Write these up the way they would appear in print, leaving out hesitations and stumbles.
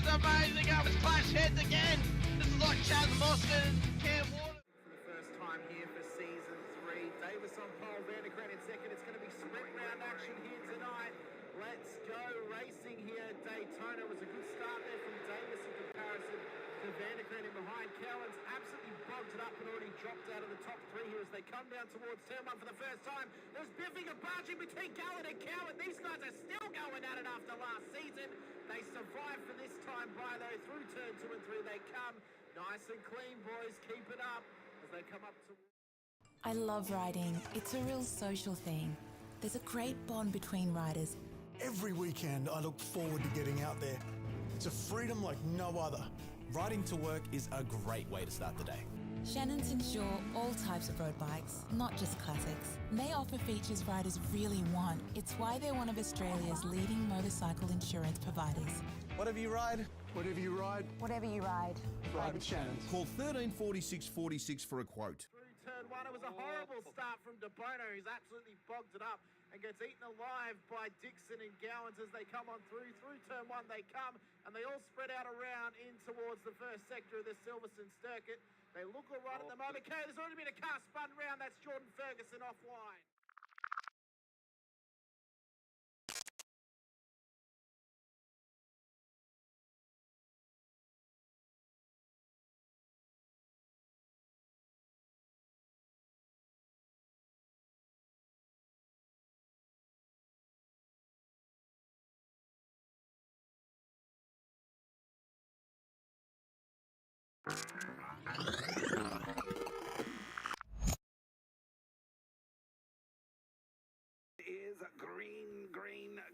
amazing. It was clash heads again. This is like Chaz Mostyn, Cam Water. For the first time here for season 3. Davis on pole, Vandergren in second. It's going to be sprint round action here tonight. Let's go racing here at Daytona. It was a good start there from Davis in comparison to Vandergren in behind. Cowan's absolutely bogged it up and already dropped out of the top 3 here as they come down towards turn 1 for the first time. There's biffing and barging between Gallen and Cowan. These guys are still going at it after last season. They survive for this time by though. Through turn 2 and 3 they come. Nice and clean, boys. Keep it up as they come up to... I love riding. It's a real social thing. There's a great bond between riders. Every weekend I look forward to getting out there. It's a freedom like no other. Riding to work is a great way to start the day. Shannons insure all types of road bikes, not just classics. They offer features riders really want. It's why they're one of Australia's leading motorcycle insurance providers. Whatever you ride, Whatever you ride, Whatever you ride. ride with Shannons. Call 134646 for a quote. Through turn 1, it was a horrible start from De Bono. He's absolutely bogged it up and gets eaten alive by Dixon and Gowans as they come on through. Through turn 1 they come, and they all spread out around in towards the first sector of the Silverstone circuit. They look all right at the moment. Okay, there's already been a car spun round. That's Jordan Ferguson offline. Is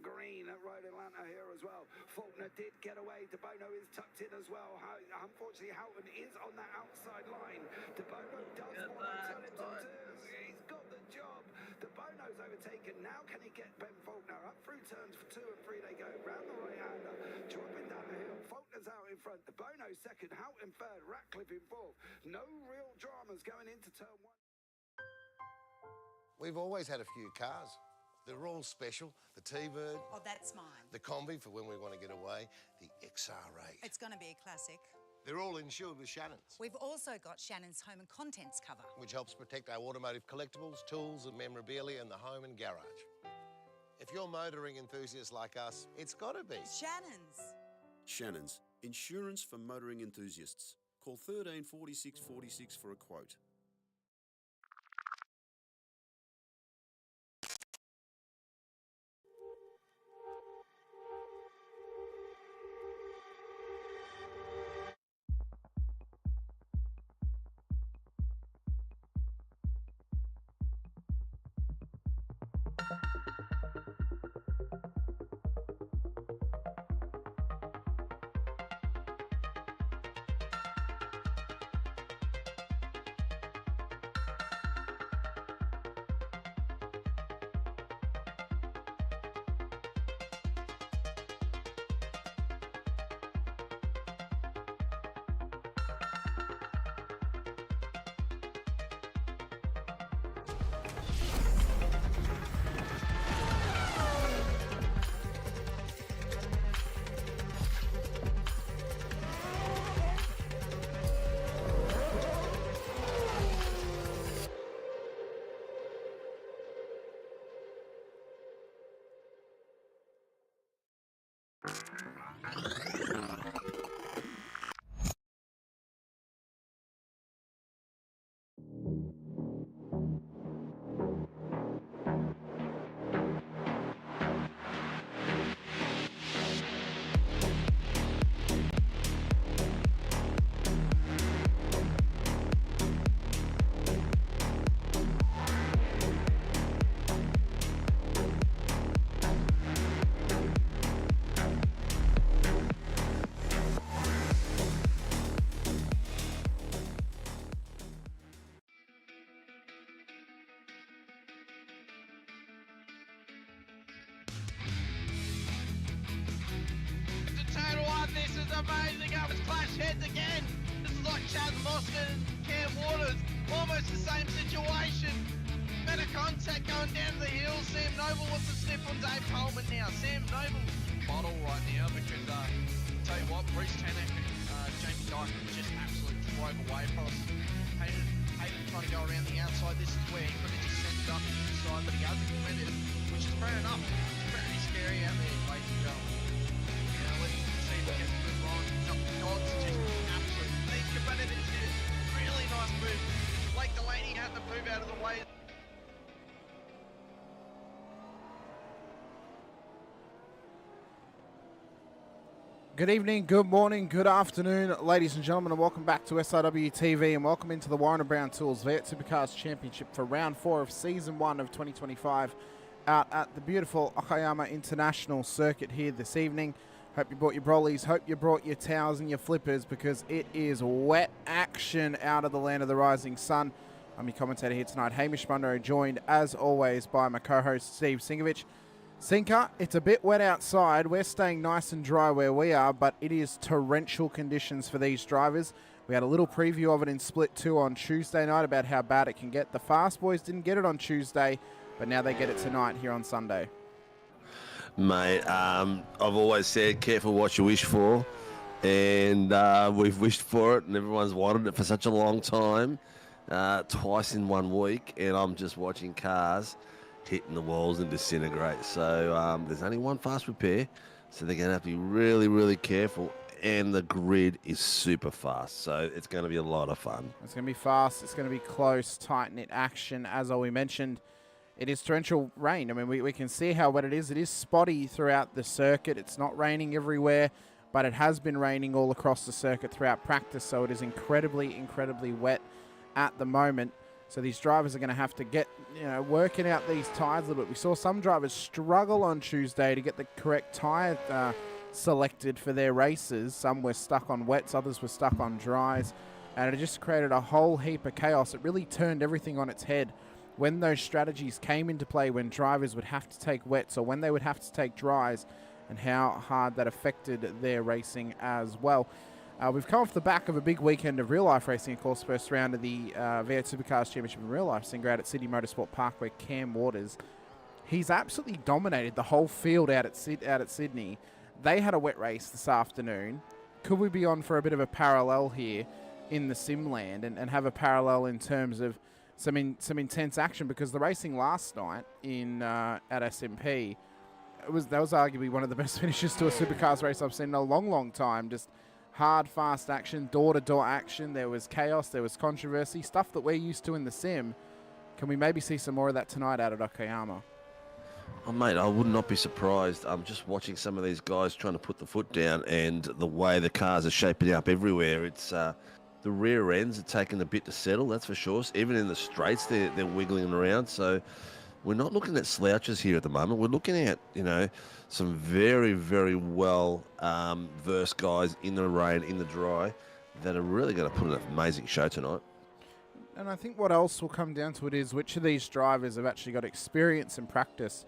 green at Road Atlanta here as well. Faulkner did get away. De Bono is tucked in as well. Unfortunately, Houghton is on that outside line. De Bono does want alternatives. He's got the job. De Bono's overtaken. Now can he get Ben Faulkner up through turns 2 and 3? They go round the right-hander, dropping down the hill. Faulkner's out in front. De Bono second. Houghton third. Ratcliffe in fourth. No real dramas going into turn 1. We've always had a few cars. They're all special. The T-Bird. Oh, that's mine. The Combi for when we want to get away. The XR8. It's going to be a classic. They're all insured with Shannons, We've also got Shannon's home and contents cover. which helps protect our automotive collectibles, tools and memorabilia in the home and garage. If you're motoring enthusiasts like us, it's got to be. Shannon's. Shannons, insurance for motoring enthusiasts. Call 134646 for a quote. amazing. It was clash heads again. This is like Chaz Mostyn, Cam Waters. Almost the same situation. Better contact going down the hill. Sam Noble wants to sniff on Dave Coleman now. Sam Noble bottle right now because Tell you what, Bruce Tannock and Jamie Dyke just absolutely drove away from us. Hayden trying to go around the outside. This is where he could have just sent it up the inside, but he hasn't committed, which is fair enough. It's pretty scary out there, ladies and gentlemen. Let's see if we get a good run. God's just absolutely neat, but it is a really nice move. Blake Delaney had to move out of the way. Good evening, good morning, good afternoon, ladies and gentlemen, and welcome back to SRW TV, and welcome into the Warren & Brown Tools V8 Supercars Championship for Round 4 of Season 1 of 2025 out at the beautiful Okayama International Circuit here this evening. Hope you brought your brollies, hope you brought your towels and your flippers, because it is wet action out of the land of the rising sun. I'm your commentator here tonight, Hamish Munro, joined as always by my co-host Steve Sinkovic. Sinker, it's a bit wet outside. We're staying nice and dry where we are, but it is torrential conditions for these drivers. We had a little preview of it in Split 2 on Tuesday night about how bad it can get. The Fast Boys didn't get it on Tuesday, but now they get it tonight here on Sunday. Mate, I've always said careful what you wish for, and we've wished for it, and everyone's wanted it for such a long time, twice in 1 week, and I'm just watching cars hitting the walls and disintegrate. So there's only one fast repair, so they're going to have to be really, really careful. And the grid is super fast, so it's going to be a lot of fun. It's going to be fast. It's going to be close, tight-knit action. As we mentioned, it is torrential rain. I mean, we can see how wet it is. It is spotty throughout the circuit. It's not raining everywhere, but it has been raining all across the circuit throughout practice, so it is incredibly, incredibly wet at the moment. So these drivers are going to have to get, working out these tyres a little bit. We saw some drivers struggle on Tuesday to get the correct tyre selected for their races. Some were stuck on wets, others were stuck on dries, and it just created a whole heap of chaos. It really turned everything on its head when those strategies came into play, when drivers would have to take wets or when they would have to take dries, and how hard that affected their racing as well. We've come off the back of a big weekend of real-life racing, of course, first round of the V8 Supercars Championship in real life, Singer out at Sydney Motorsport Park, where Cam Waters, he's absolutely dominated the whole field out at Sydney. They had a wet race this afternoon. Could we be on for a bit of a parallel here in the Simland and have a parallel in terms of some intense action? Because the racing last night at SMP, that was arguably one of the best finishes to a Supercars race I've seen in a long, long time. Just hard, fast action, door-to-door action. There was chaos, there was controversy, stuff that we're used to in the sim. Can we maybe see some more of that tonight out at Okayama? Oh, mate, I would not be surprised. I'm just watching some of these guys trying to put the foot down, and the way the cars are shaping up everywhere. It's the rear ends are taking a bit to settle, that's for sure. Even in the straights, they're wiggling around. So we're not looking at slouches here at the moment. We're looking at, some very, very well versed guys in the rain, in the dry, that are really going to put an amazing show tonight. And I think what else will come down to it is which of these drivers have actually got experience and practice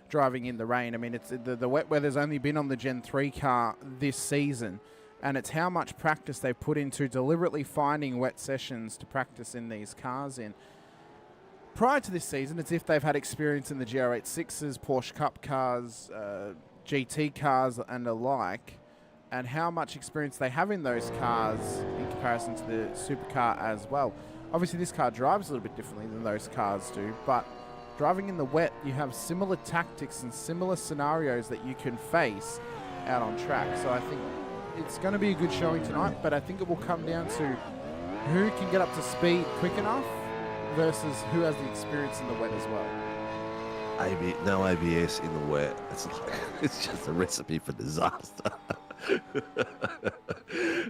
driving in the rain. I mean, it's the wet weather's only been on the Gen 3 car this season, and it's how much practice they've put into deliberately finding wet sessions to practice in these cars in. Prior to this season, it's if they've had experience in the GR86s, Porsche Cup cars, GT cars and the like, and how much experience they have in those cars in comparison to the supercar as well. Obviously, this car drives a little bit differently than those cars do, but driving in the wet, you have similar tactics and similar scenarios that you can face out on track. So I think it's going to be a good showing tonight, but I think it will come down to who can get up to speed quick enough versus who has the experience in the wet as well. No ABS in the wet. It's just a recipe for disaster.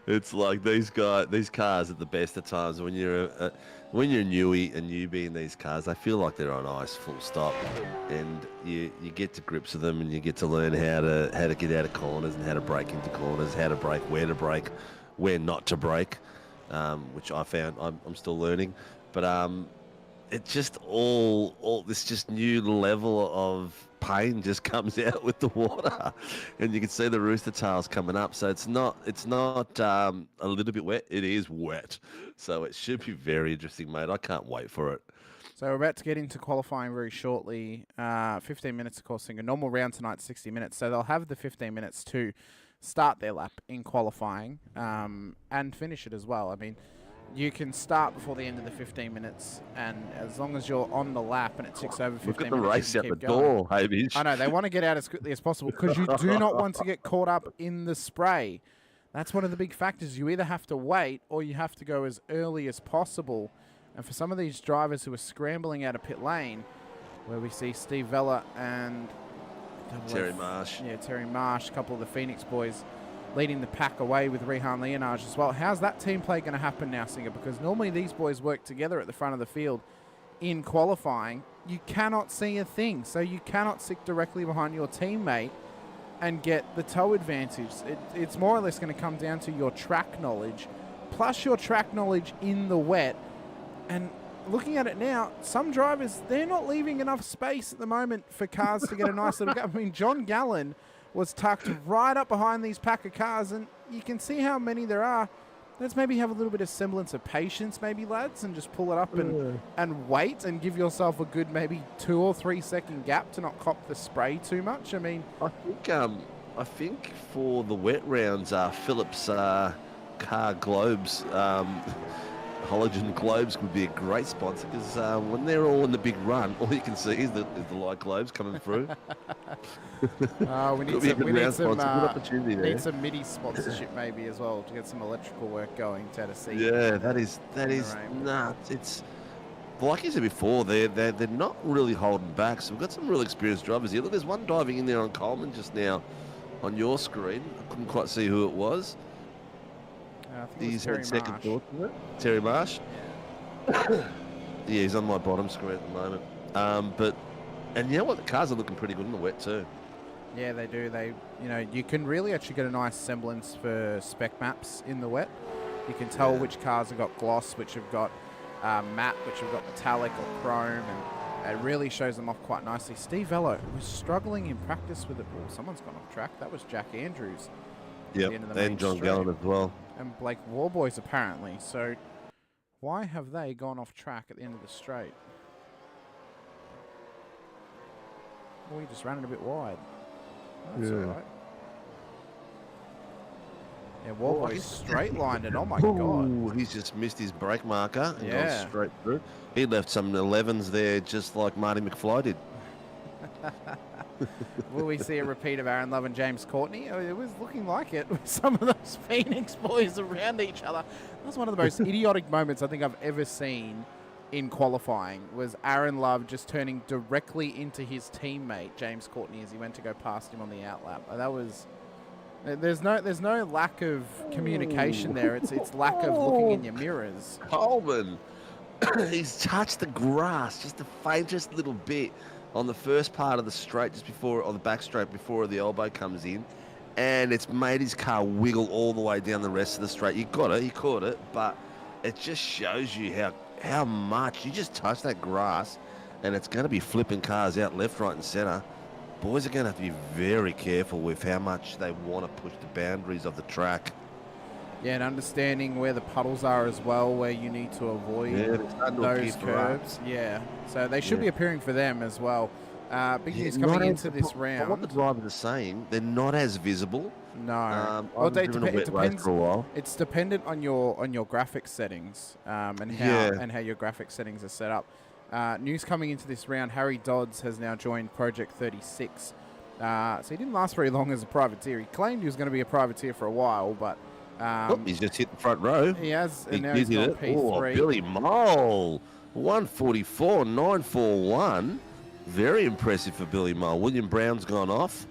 It's like these cars at the best of times when you're a newbie in these cars, they feel like they're on ice, full stop, and you get to grips with them, and you get to learn how to get out of corners and how to brake into corners, how to brake, where not to brake, which I found I'm still learning, but it just all this just new level of pain just comes out with the water, and you can see the rooster tails coming up. So it's not a little bit wet, it is wet. So it should be very interesting, mate. I can't wait for it. So we're about to get into qualifying very shortly. 15 minutes, of course, a normal round tonight, 60 minutes. So they'll have the 15 minutes to start their lap in qualifying and finish it as well. I mean, you can start before the end of the 15 minutes, and as long as you're on the lap and it ticks over 15 minutes, Look at the race you out can the keep going. door, Hamish. I know, they want to get out as quickly as possible because you do not want to get caught up in the spray. That's one of the big factors. You either have to wait or you have to go as early as possible. And for some of these drivers who are scrambling out of pit lane, where we see Steve Vella and Terry Marsh. Yeah, Terry Marsh, a couple of the Phoenix boys leading the pack away with Rehan Leonage as well. How's that team play going to happen now, Singer? Because normally these boys work together at the front of the field. In qualifying, you cannot see a thing. So you cannot sit directly behind your teammate and get the toe advantage. It's more or less going to come down to your track knowledge, plus your track knowledge in the wet. And looking at it now, some drivers, they're not leaving enough space at the moment for cars to get a nice little gap. I mean, John Gallen was tucked right up behind these pack of cars, and you can see how many there are. Let's maybe have a little bit of semblance of patience, maybe, lads, and just pull it up and wait and give yourself a good maybe 2 or 3 second gap to not cop the spray too much. I mean, I think for the wet rounds, Phillips car globes, halogen globes would be a great sponsor, because when they're all in the big run, all you can see is the light globes coming through. We need some MIDI sponsorship maybe as well to get some electrical work going to see. Yeah, that is nuts. It's like you said before, they're not really holding back. So we've got some real experienced drivers here. Look, there's one diving in there on Coleman just now on your screen. I couldn't quite see who it was. I think it was Terry Marsh. Terry Marsh. Yeah, he's on my bottom screen at the moment. And you know what? The cars are looking pretty good in the wet too. Yeah, they do. You can really actually get a nice semblance for spec maps in the wet. You can tell which cars have got gloss, which have got matte, which have got metallic or chrome, and it really shows them off quite nicely. Steve Velo was struggling in practice with it. Oh, someone's gone off track. That was Jack Andrews. Yep, and John Gallen as well. And Blake Warboys apparently. So why have they gone off track at the end of the straight? Well, he just ran it a bit wide. That's all right. Yeah, Warboys straight lined it. Oh my God. He's just missed his brake marker and Yeah. gone straight through. He left some 11s there just like Marty McFly did. Will we see a repeat of Aaron Love and James Courtney? Oh, it was looking like it with some of those Phoenix boys around each other. That was one of the most idiotic moments I think I've ever seen in qualifying, was Aaron Love just turning directly into his teammate, James Courtney, as he went to go past him on the outlap. That was... There's no lack of communication there. It's lack of looking in your mirrors. Coleman, he's touched the grass just the faintest little bit on the first part of the straight, just before, or the back straight before the elbow comes in, and it's made his car wiggle all the way down the rest of the straight. He caught it, but it just shows you how much you just touch that grass, and it's going to be flipping cars out left, right, and centre. Boys are going to have to be very careful with how much they want to push the boundaries of the track. Yeah, and understanding where the puddles are as well, where you need to avoid those curves. Yeah, so they should be appearing for them as well. Big news coming into this round. What the drivers are saying, they're not as visible. No. Well, it depends. For a while. It's dependent on your graphics settings and how your graphics settings are set up. News coming into this round, Harry Dodds has now joined Project 36. So he didn't last very long as a privateer. He claimed he was going to be a privateer for a while, but... he's just hit the front row. He has, and now he's gone P3. Oh, Billy Mole, 144.941. Very impressive for Billy Mole. William Brown's gone off.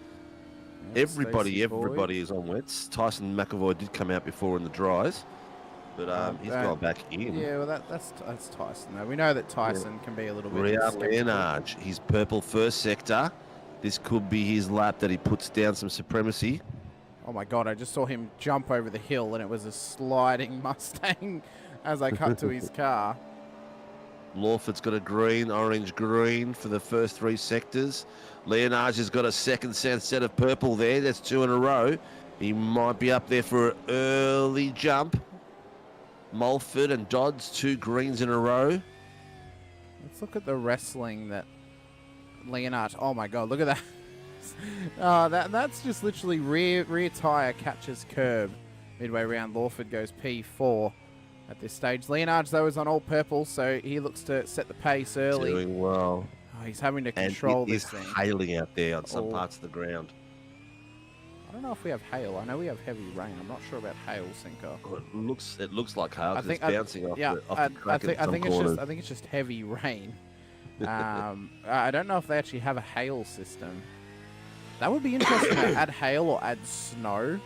Everybody is on wets. Tyson McAvoy did come out before in the dries, but he's gone back in. Yeah, well, that's Tyson, though. We know that Tyson can be a little bit... Real Leonage, his purple first sector. This could be his lap that he puts down some supremacy. Oh my God, I just saw him jump over the hill and it was a sliding Mustang as I cut to his car. Lawford's got a green, orange, green for the first 3 sectors. Leonage has got a second set of purple there. That's 2 in a row. He might be up there for an early jump. Mulford and Dodds, 2 greens in a row. Let's look at the wrestling that Leonage... Oh my God, look at that. That's just literally rear tyre catches curb. Midway round, Lawford goes P4 at this stage. Leonards, though, is on all purple, so he looks to set the pace early. Doing well. Oh, he's having to control and this it thing. is hailing out there on some parts of the ground. I don't know if we have hail. I know we have heavy rain. I'm not sure about hail, Cinco. Oh, it looks like hail. I think it's bouncing off the crack in some corners. I think it's just heavy rain. I don't know if they actually have a hail system. That would be interesting. Add hail or add snow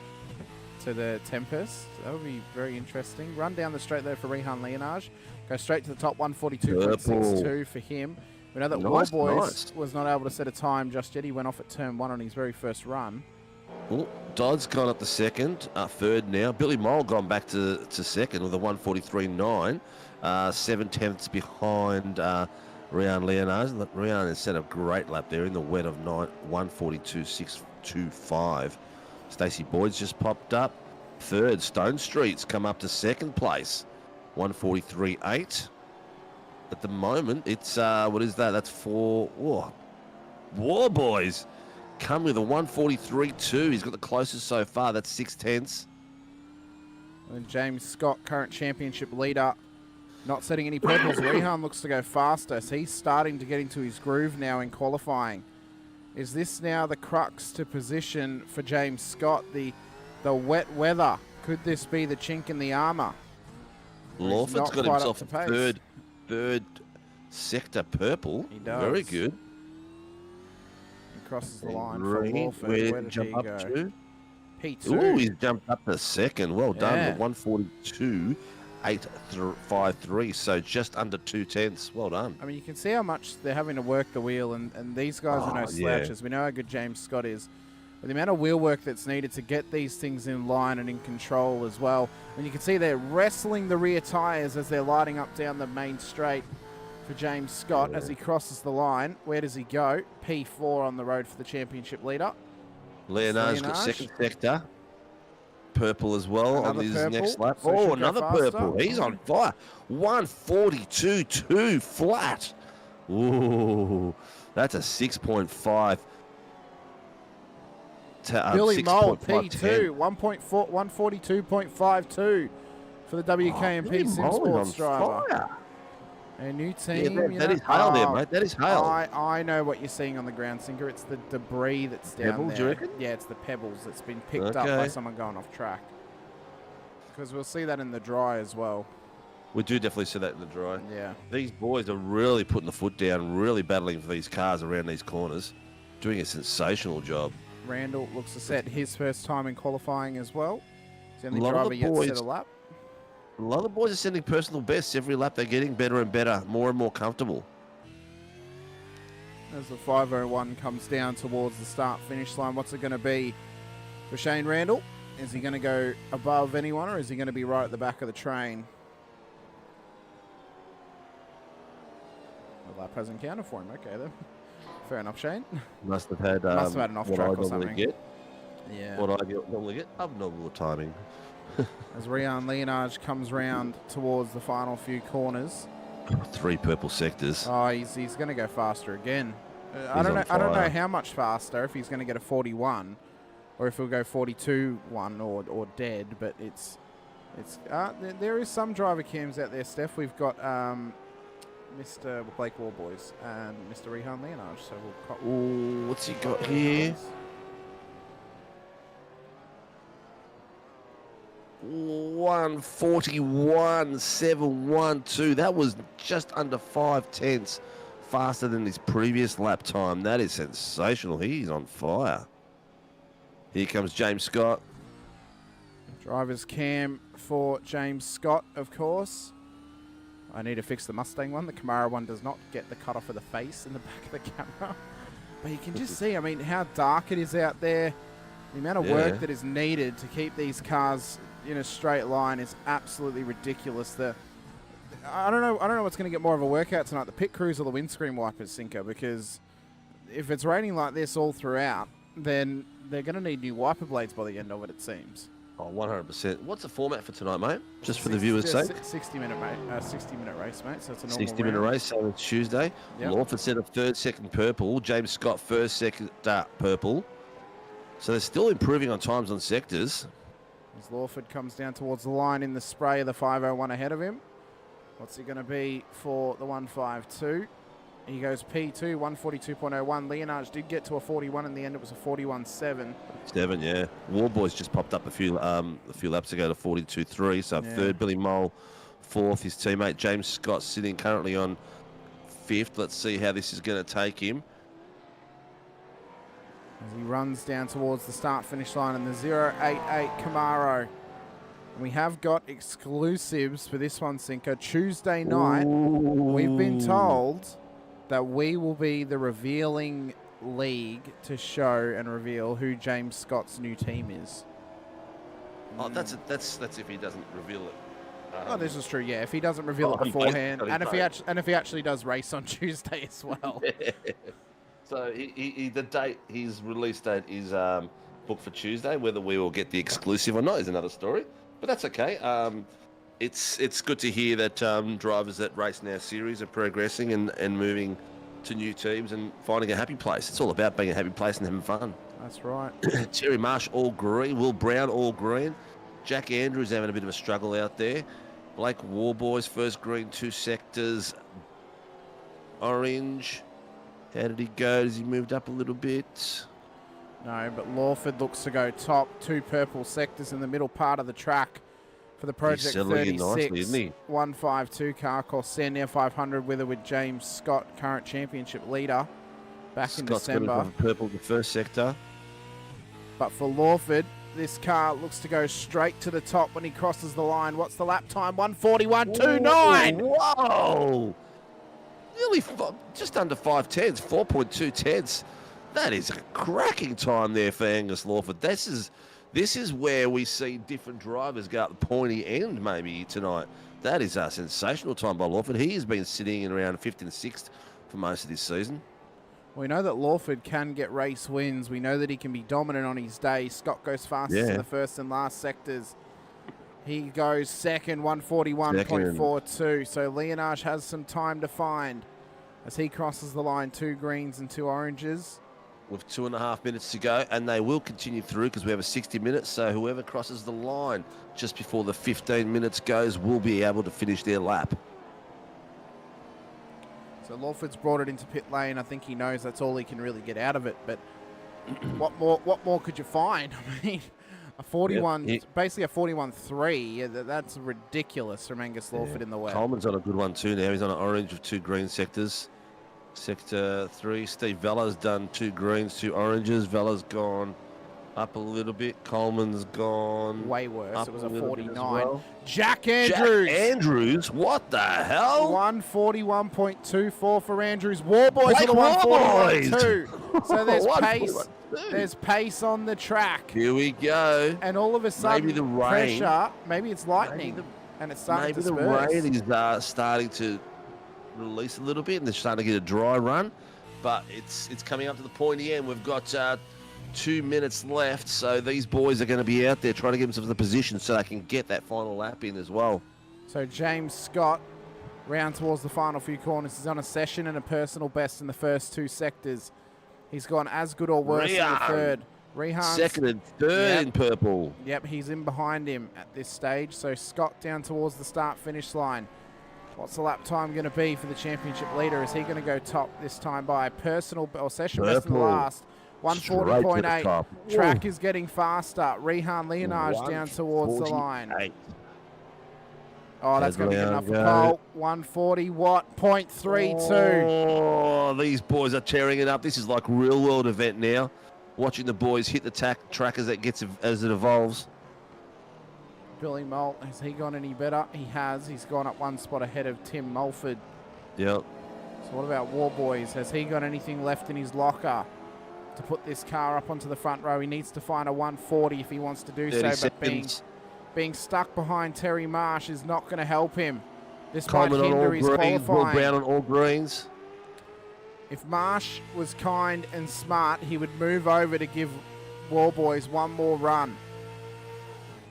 to the Tempest. That would be very interesting. Run down the straight there for Rehan Leonage. Go straight to the top, 142.62 for him. We know that Warboys was not able to set a time just yet. He went off at turn 1 on his very first run. Oh, Dodd's gone up to second, third now. Billy Mole gone back to second with a 143.9. 7/10ths behind Rian Leonard. Rian has set a great lap there in the wet of 142.625. Stacey Boyd's just popped up. Third, Stone Street's come up to second place. 143.8. At the moment, it's, what is that? That's for War Boys. Come with a 143.2. He's got the closest so far. That's 6/10ths. And James Scott, current championship leader, not setting any purples. Rehan looks to go faster, so he's starting to get into his groove now in qualifying. Is this now the crux to position for James Scott? The wet weather. Could this be the chink in the armour? Lawford's got himself a third sector purple. He does. Very good. He crosses the line for Lawford. Where did he jump up go? to? P2. Ooh, he's jumped up to second. Well done. 142.853. So just under 2/10ths. Well done. I mean, you can see how much they're having to work the wheel, and these guys are no slouches. We know how good James Scott is. But the amount of wheel work that's needed to get these things in line and in control as well. And you can see they're wrestling the rear tyres as they're lighting up down the main straight for James Scott as he crosses the line. Where does he go? P4 on the road for the championship leader. Leonard's got second sector. Purple as well on his next lap. So another purple. He's on fire. 142.2 flat. Ooh, that's a 6.5. Billy Mole, P2, 142.52 for the WKMP Sim Sports driver. A new team. That is hail there, mate. That is hail. I know what you're seeing on the ground, Sinker. It's the debris that's down pebbles, there. Do you reckon? Yeah, it's the pebbles that's been picked up by someone going off track. Because we'll see that in the dry as well. We do definitely see that in the dry. Yeah. These boys are really putting the foot down, really battling for these cars around these corners. Doing a sensational job. Randall looks to set his first time in qualifying as well. He's the only driver yet to set a lap. A lot of the boys are sending personal bests. Every lap they're getting better and better, more and more comfortable. As the 5:01 comes down towards the start-finish line, what's it going to be for Shane Randall? Is he going to go above anyone, or is he going to be right at the back of the train? The lap hasn't counted for him. Okay, then. Fair enough, Shane. Must have had an off-track or something. Yeah. What I normally get, abnormal timing. As Rian Leonage comes round towards the final few corners. 3 purple sectors. Oh, he's going to go faster again. I don't know how much faster, if he's going to get a 41 or if he'll go 42-1 or dead, but there is some driver cams out there, Steph. We've got Mr. Blake Warboys and Mr. Rehan Leonage. So ooh, what's he got here? 141.712. That was just under 5/10ths faster than his previous lap time. That is sensational. He's on fire. Here comes James Scott. Driver's cam for James Scott, of course. I need to fix the Mustang one. The Camaro one does not get the cut off of the face in the back of the camera. But you can just see, I mean, how dark it is out there. The amount of work that is needed to keep these cars in a straight line is absolutely ridiculous. I don't know what's going to get more of a workout tonight, the pit crews or the windscreen wipers, Sinker, because if it's raining like this all throughout, then they're going to need new wiper blades by the end of it, it seems. Oh, 100%. What's the format for tonight, mate? Just for the viewers' Just sake. 60-minute, mate. 60-minute race, mate. So it's a normal 60-minute round. race, so it's Tuesday. Yep. Lawford set up third, second, purple. James Scott first, second, purple. So they're still improving on times on sectors. As Lawford comes down towards the line in the spray of the 501 ahead of him. What's he going to be for the 152? He goes P2, 142.01. Leonards did get to a 41 in the end. It was a 41.7. 7, yeah. Warboys just popped up a few laps ago to 42.3. So Yeah. third, Billy Mole. Fourth, his teammate James Scott sitting currently on fifth. Let's see how this is going to take him. As he runs down towards the start-finish line in the 088 Camaro. And we have got exclusives for this one, Cinco. Tuesday night, we've been told that we will be the revealing league to show and reveal who James Scott's new team is. Oh, that's if he doesn't reveal it. Oh, this is true. Yeah, if he doesn't reveal it beforehand, and if he actually does race on Tuesday as well. So his release date is booked for Tuesday. Whether we will get the exclusive or not is another story, but that's okay. It's good to hear that drivers that race in our series are progressing and moving to new teams and finding a happy place. It's all about being a happy place and having fun. That's right. Terry Marsh all green, Will Brown all green, Jack Andrews having a bit of a struggle out there. Blake Warboys first green, 2 sectors, orange. How did he go? Has he moved up a little bit? No, but Lawford looks to go top. 2 purple sectors in the middle part of the track for the Project 36. Nicely, isn't he? 152 car Corsair 500 with her with James Scott, current championship leader, back in December. Got purple the first sector. But for Lawford, this car looks to go straight to the top when he crosses the line. What's the lap time? 141.29. Whoa! Nearly just under 5 tenths, 4.2 tenths. That is a cracking time there for Angus Lawford. This is where we see different drivers go up the pointy end maybe tonight. That is a sensational time by Lawford. He has been sitting in around 5th and 6th for most of this season. We know that Lawford can get race wins. We know that he can be dominant on his day. Scott goes fastest in the first and last sectors. He goes second, 141.42. So Leonards has some time to find as he crosses the line. 2 greens and 2 oranges. With 2.5 minutes to go, and they will continue through because we have a 60 minutes. So whoever crosses the line just before the 15 minutes goes will be able to finish their lap. So Lawford's brought it into pit lane. I think he knows that's all he can really get out of it. But what more could you find? I mean, a 41, basically a 41.3. That's ridiculous from Angus Lawford in the wet. Coleman's on a good one too now. He's on an orange with 2 green sectors. Sector 3, Steve Vella's done 2 greens, 2 oranges. Vella's gone up a little bit. Coleman's gone way worse. It was a 49. Well. Jack Andrews. Jack Andrews? What the hell? 141.24 for Andrews. Warboys with a 141.2. So there's pace. There's pace on the track. Here we go. And all of a sudden, maybe the rain, pressure. Maybe it's lightning, and it's starting to disperse. Maybe the rain is starting to release a little bit, and they're starting to get a dry run. But it's coming up to the pointy end. We've got 2 minutes left, so these boys are going to be out there trying to get themselves in the position so they can get that final lap in as well. So James Scott, round towards the final few corners, is on a session and a personal best in the first 2 sectors. He's gone as good or worse in the third. Rehan's second and third in purple. Yep, he's in behind him at this stage. So Scott down towards the start-finish line. What's the lap time going to be for the championship leader? Is he going to go top this time by personal or session best in the last? 140.8. Track is getting faster. Rehan Leonards down towards the line. Oh, that's going to be good enough for Cole. 140 watt, 0.32. Oh, these boys are tearing it up. This is like real world event now. Watching the boys hit the track as it evolves. Billy Moult, has he gone any better? He has. He's gone up 1 spot ahead of Tim Mulford. Yep. So what about Warboys? Has he got anything left in his locker to put this car up onto the front row? He needs to find a 140 if he wants to do so, but being stuck behind Terry Marsh is not going to help him. This might hinder his qualifying. Will Brown on all greens. If Marsh was kind and smart, he would move over to give Warboys one more run.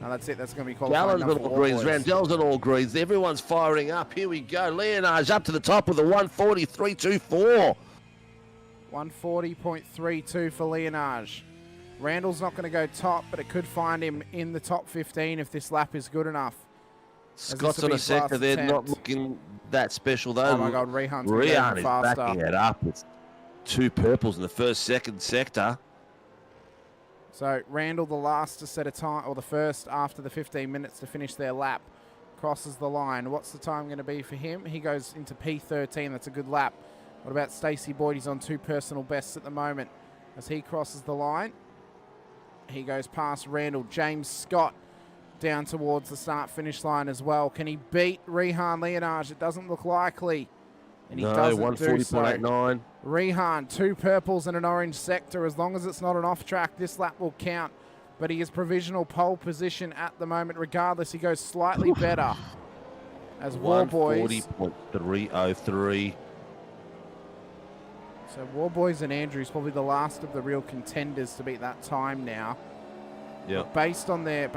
No, that's it. That's going to be qualifying. Gallen's at all greens. Randell's at all greens. Everyone's firing up. Here we go. Leonage up to the top with a 140.324. 140.32 for Leonage. Randall's not going to go top, but it could find him in the top 15 if this lap is good enough. Scott's on a sector. They're not looking that special, though. Oh, my God. Rehan's Rehan is faster. backing it up. It's 2 purples in the second sector. So Randall, the last to set a time, or the first after the 15 minutes to finish their lap, crosses the line. What's the time going to be for him? He goes into P13. That's a good lap. What about Stacey Boyd? He's on 2 personal bests at the moment. As he crosses the line, he goes past Randall. James Scott down towards the start-finish line as well. Can he beat Rehan Leonage? It doesn't look likely. And he doesn't do so. 140.89. Rehan, 2 purples and an orange sector. As long as it's not an off-track, this lap will count. But he is provisional pole position at the moment. Regardless, he goes slightly better. As Warboys. 140.303. So Warboys and Andrews probably the last of the real contenders to beat that time now. Yeah. Based on their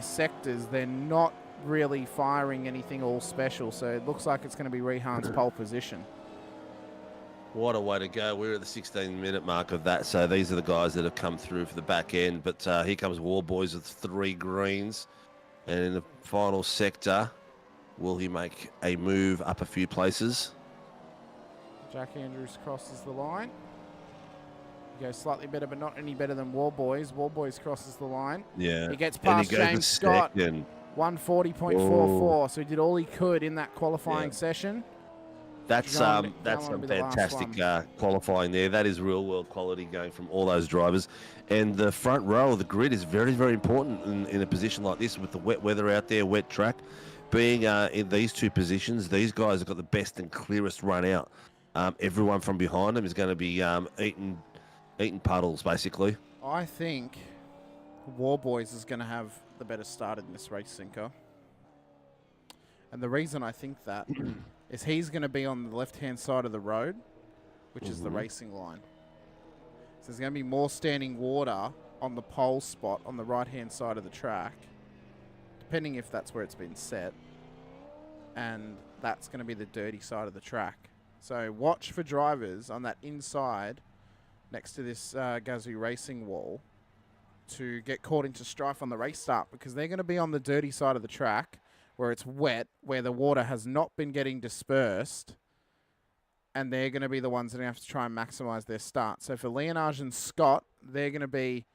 sectors, they're not really firing anything all special. So it looks like it's going to be Rehan's pole position. What a way to go. We're at the 16-minute mark of that. So these are the guys that have come through for the back end. But here comes Warboys with 3 greens. And in the final sector, will he make a move up a few places? Jack Andrews crosses the line. He goes slightly better, but not any better than Warboys. Warboys crosses the line. Yeah. He gets past James Scott. 140.44. So he did all he could in that qualifying session. That's some fantastic qualifying there. That is real world quality going from all those drivers. And the front row of the grid is very, very important in a position like this with the wet weather out there, wet track. Being in these 2 positions, these guys have got the best and clearest run out. Everyone from behind them is going to be eating puddles, basically. I think Warboys is going to have the better start in this race, Cinco. And the reason I think that is he's going to be on the left-hand side of the road, which is the racing line. So there's going to be more standing water on the pole spot on the right-hand side of the track, depending if that's where it's been set. And that's going to be the dirty side of the track. So watch for drivers on that inside next to this Gazoo Racing wall to get caught into strife on the race start, because they're going to be on the dirty side of the track where it's wet, where the water has not been getting dispersed, and they're going to be the ones that have to try and maximize their start. So for Leonage and Scott, they're going to be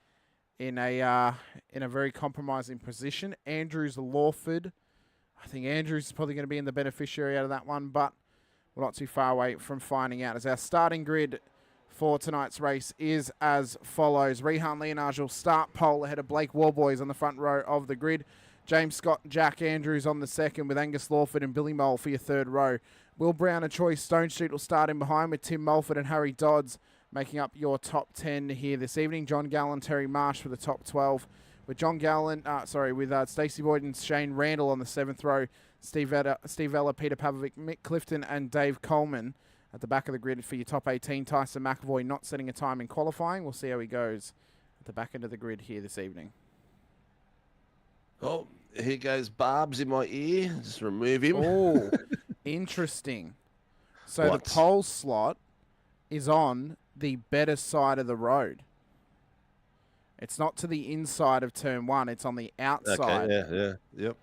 in a very compromising position. Andrews, Lawford, I think Andrews is probably going to be in the beneficiary out of that one, but we're not too far away from finding out. As our starting grid for tonight's race is as follows. Rehan Leonage will start pole ahead of Blake Warboys on the front row of the grid. James Scott and Jack Andrews on the second, with Angus Lawford and Billy Mole for your third row. Will Brown and Troy Stone Street will start in behind, with Tim Mulford and Harry Dodds making up your top 10 here this evening. John Gallen, Terry Marsh for the top 12. With John Gallen, with Stacey Boyd and Shane Randall on the 7th row. Steve Ella, Peter Pavlovic, Mick Clifton and Dave Coleman at the back of the grid for your top 18. Tyson McAvoy not setting a time in qualifying. We'll see how he goes at the back end of the grid here this evening. Oh, here goes Barbs in my ear. Just remove him. Oh, interesting. So the pole slot is on the better side of the road. It's not to the inside of turn 1. It's on the outside. Okay, yep.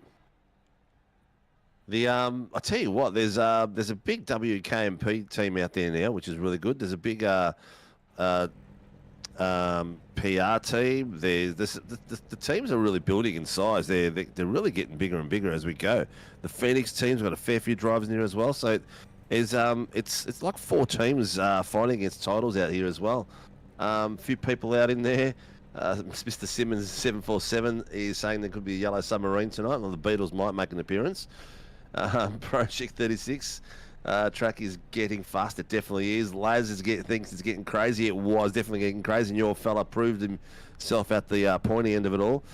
I tell you what, there's a big WKMP team out there now, which is really good. There's a big PR team. The teams are really building in size. They're really getting bigger and bigger as we go. The Phoenix team's got a fair few drivers in here as well. So it's like 4 teams fighting against titles out here as well. A few people out in there. Mr. Simmons 747 is saying there could be a yellow submarine tonight. Well, the Beatles might make an appearance. Project 36 track is getting fast. It definitely is. Laz thinks it's getting crazy. It was definitely getting crazy, and your fella proved himself at the pointy end of it all.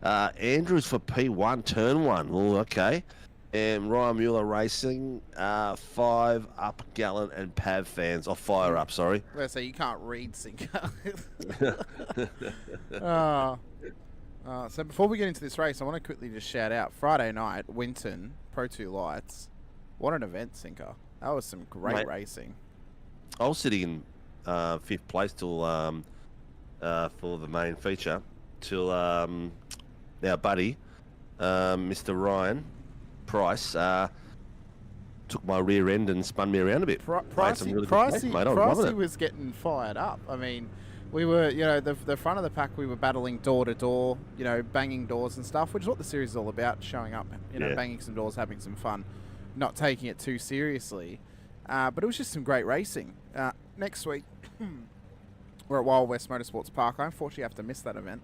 Andrews for P1, turn 1. Oh, okay. And Ryan MOZA Racing, 5 up Gallen and Pav fans. Oh, fire up, sorry. So you can't read, Sinker. So before we get into this race, I want to quickly just shout out Friday night, Winton, Pro 2 Lights. What an event, Sinker. That was some great racing. I was sitting in 5th place till for the main feature till our buddy, Mr. Ryan Price, took my rear end and spun me around a bit. Pricey was getting fired up. I mean, we were, the front of the pack, we were battling door to door, banging doors and stuff, which is what the series is all about, showing up, banging some doors, having some fun, not taking it too seriously. But it was just some great racing. Next week, we're at Wild West Motorsports Park. I unfortunately have to miss that event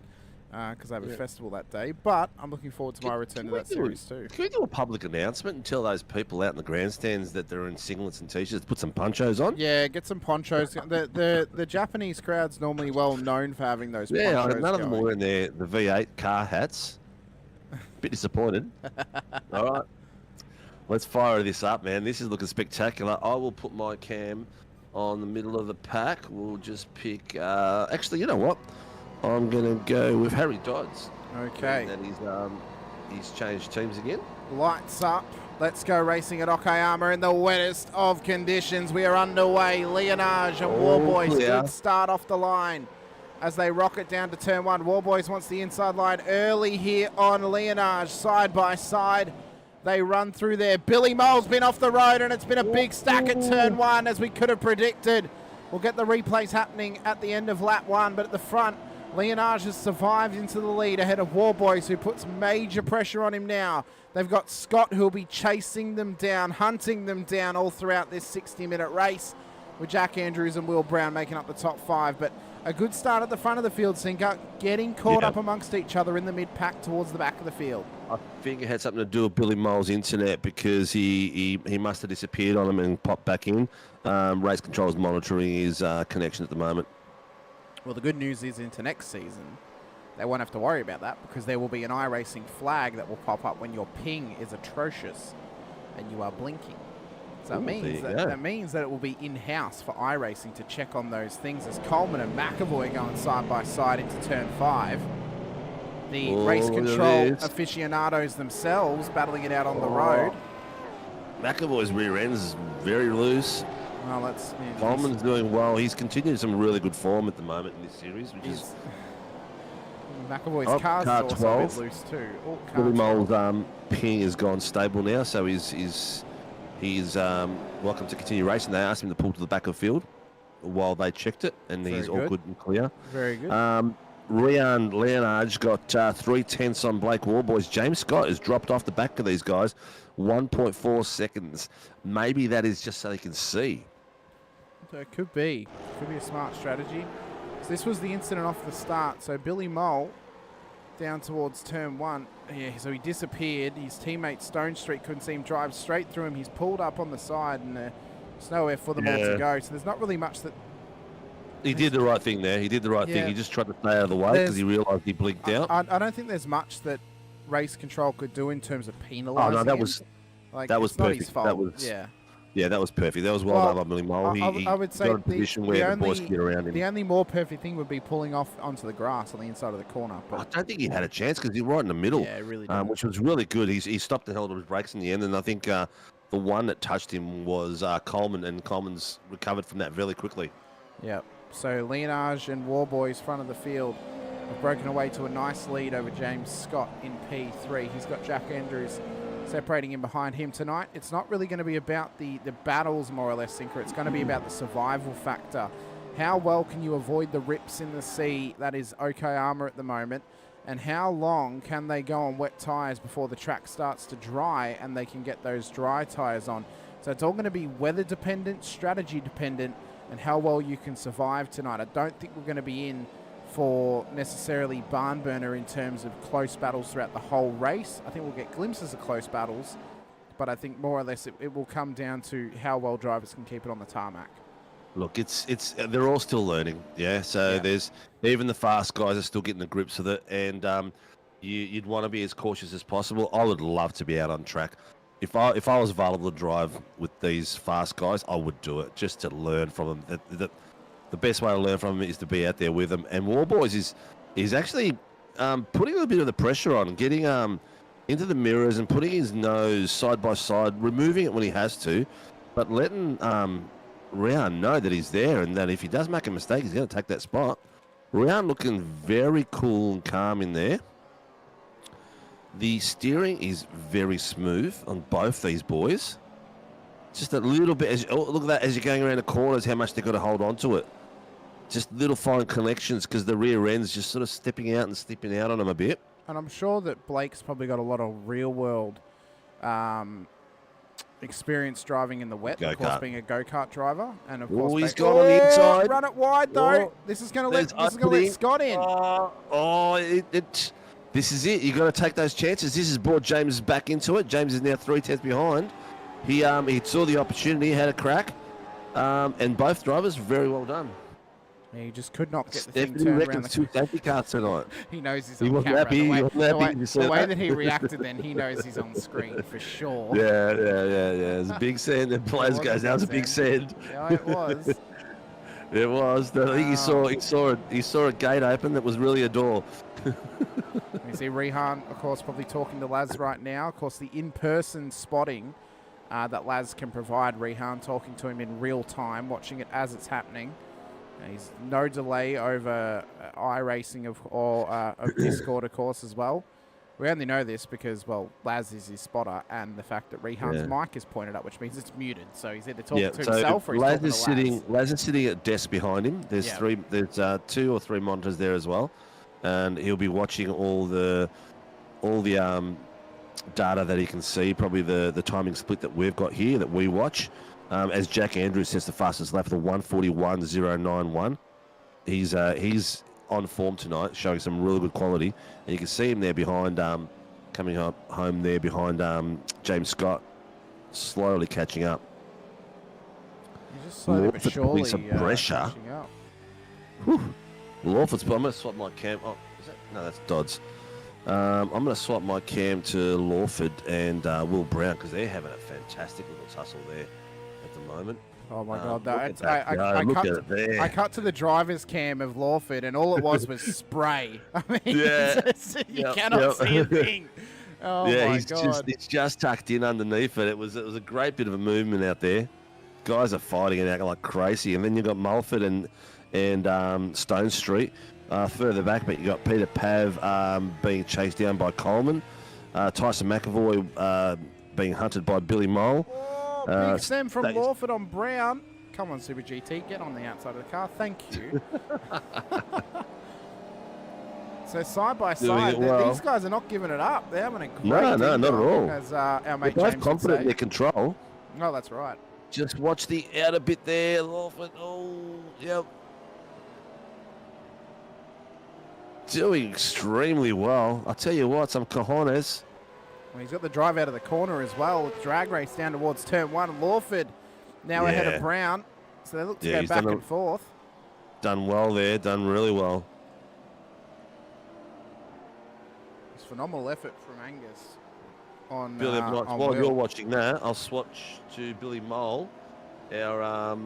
because I have a festival that day. But I'm looking forward to my return to that series too. Can we do a public announcement and tell those people out in the grandstands that they're in singlets and t-shirts, put some ponchos on? Yeah, get some ponchos. the Japanese crowd's normally well known for having those ponchos. Yeah, none of them were in the V8 car hats. Bit disappointed. All right. Let's fire this up, man. This is looking spectacular. I will put my cam on the middle of the pack. We'll just pick... actually, you know what? I'm going to go with Harry Dodds. Okay. And he's changed teams again. Lights up. Let's go racing at Okayama in the wettest of conditions. We are underway. Leonage and Warboys. Good start off the line as they rocket down to turn 1. Warboys wants the inside line early here on Leonage. Side by side. They run through there. Billy Mole's been off the road, and it's been a big stack at turn 1, as we could have predicted. We'll get the replays happening at the end of lap 1, but at the front, Leonage has survived into the lead ahead of Warboys, who puts major pressure on him now. They've got Scott, who'll be chasing them down, hunting them down all throughout this 60-minute race, with Jack Andrews and Will Brown making up the top 5. But a good start at the front of the field, Sinker, getting caught up amongst each other in the mid-pack towards the back of the field. I think it had something to do with Billy Mole's internet, because he must have disappeared on him and popped back in. Race Control is monitoring his connection at the moment. Well, the good news is into next season, they won't have to worry about that, because there will be an iRacing flag that will pop up when your ping is atrocious and you are blinking. So it means that means that it will be in-house for iRacing to check on those things, as Coleman and McAvoy going side by side into turn 5. The race control aficionados themselves battling it out on the road. McAvoy's rear end is very loose. Well, that's... Coleman's doing well. He's continued some really good form at the moment in this series, which is... McAvoy's car's car also 12. a bit loose too. Billy Mole's ping has gone stable now, so he's welcome to continue racing. They asked him to pull to the back of the field while they checked it, and he's all good and clear. Very good. Rian Leonage got 3/10 on Blake Warboys. James Scott has dropped off the back of these guys, 1.4 seconds. Maybe that is just so they can see. So it could be a smart strategy. So this was the incident off the start. So Billy Mole down towards turn 1. Yeah, so he disappeared. His teammate Stone Street couldn't see him drive straight through him. He's pulled up on the side, and there's nowhere for them all to go. So there's not really much that... He did the right thing there. He did the right thing. He just tried to stay out of the way because he realised he blinked out. I don't think there's much that race control could do in terms of penalising. Oh, no, that was perfect. Not his fault. That was that was perfect. That was well done by Billy Mole. I would say got a position where the boys could get around him. The only more perfect thing would be pulling off onto the grass on the inside of the corner. But I don't think he had a chance because he was right in the middle. Yeah, really did. Which was really good. He stopped and held his brakes in the end, and I think the one that touched him was Coleman, and Coleman's recovered from that really quickly. Yep. So Leonage and Warboys front of the field have broken away to a nice lead over James Scott in P3. He's got Jack Andrews separating him behind him tonight. It's not really going to be about the battles, more or less, Sinker. It's going to be about the survival factor. How well can you avoid the rips in the sea that is Okayama at the moment? And how long can they go on wet tyres before the track starts to dry and they can get those dry tyres on? So it's all going to be weather dependent, strategy dependent, and how well you can survive tonight. I don't think we're going to be in for necessarily barn burner in terms of close battles throughout the whole race. I think we'll get glimpses of close battles, but I think more or less it will come down to how well drivers can keep it on the tarmac. Look, they're all still learning, So there's even the fast guys are still getting the grips with it, and you'd want to be as cautious as possible. I would love to be out on track. If I was available to drive with these fast guys, I would do it just to learn from them. The best way to learn from them is to be out there with them. And Warboys is actually putting a bit of the pressure on, getting into the mirrors and putting his nose side by side, removing it when he has to, but letting Rian know that he's there and that if he does make a mistake, he's going to take that spot. Rian looking very cool and calm in there. The steering is very smooth on both these boys. Just a little bit, look at that, as you're going around the corners, how much they've got to hold on to it. Just little fine connections because the rear end's just sort of stepping out and slipping out on them a bit. And I'm sure that Blake's probably got a lot of real-world experience driving in the wet, of course, being a go-kart driver. And of course, he's got on the inside. Run it wide, though. This is going to let Scott in. This is it. You've got to take those chances. This has brought James back into it. James is now 3/10 behind. He saw the opportunity, had a crack, and both drivers very well done. Yeah, he just could not get the thing turned around the two safety cars tonight. He knows he's on camera. The way that he reacted then, he knows he's on screen for sure. Yeah. It's a big send. The players goes, that was a big send. Yeah, it was. It was. I think he saw a gate open that was really a door. You see Rehan, of course, probably talking to Laz right now. Of course, the in-person spotting that Laz can provide. Rehan talking to him in real time, watching it as it's happening. He's no delay over iRacing of Discord, of course, as well. We only know this because, well, Laz is his spotter, and the fact that Rehan's mic is pointed up, which means it's muted. So he's either talking to himself or he's talking to Laz. Laz is sitting at desk behind him. There's two or three monitors there as well, and he'll be watching all the data that he can see. Probably the timing split that we've got here that we watch. As Jack Andrews sets the fastest lap for the 1:41.091. He's on form tonight, showing some really good quality. And you can see him there behind, coming up home there behind James Scott, slowly catching up. He's just slowly but surely some pressure. Lawford's, I'm going to swap my cam. Oh, is that? No, that's Dodds. I'm going to swap my cam to Lawford and Will Brown because they're having a fantastic little tussle there at the moment. Oh my God! I cut to the driver's cam of Lawford, and all it was spray. I mean, you cannot see a thing. Oh my God! It's just tucked in underneath it. It was a great bit of a movement out there. Guys are fighting it out like crazy, and then you've got Mulford and Stone Street further back, but you got Peter Pav being chased down by Coleman, Tyson McAvoy being hunted by Billy Mole. Big Sam from Lawford on Brown. Come on, Super GT, get on the outside of the car. Thank you. So side by side, these guys are not giving it up. They're having a great no, not at all. As our mate They're both James confident would say. in their control. No, that's right. Just watch the outer bit there, Lawford. Oh, yep. Doing extremely well. I'll tell you what, some cojones. Well, he's got the drive out of the corner as well. Drag race down towards turn one. Lawford now ahead of Brown. So they look to go back and forth. Done well there. Done really well. It's phenomenal effort from Angus on Billy. on While Will. you're watching that, I'll swatch to Billy Mole. Our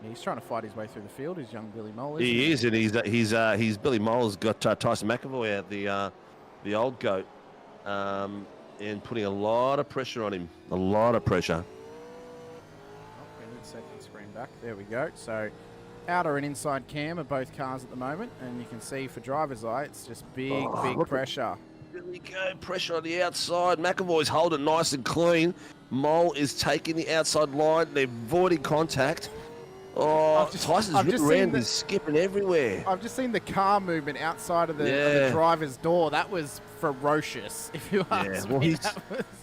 He's trying to fight his way through the field. Is young Billy Mole. He is, and he's Billy Mole's got Tyson McAvoy out, the old goat, and putting a lot of pressure on him. A lot of pressure. We need second screen back. There we go. So outer and inside cam of both cars at the moment, and you can see for driver's eye, it's just big pressure. There we go. Pressure on the outside. McAvoy's holding nice and clean. Mole is taking the outside line. They're avoiding contact. Oh, Tyson's rear end is skipping everywhere. I've just seen the car movement outside of the driver's door. That was ferocious, if you ask me.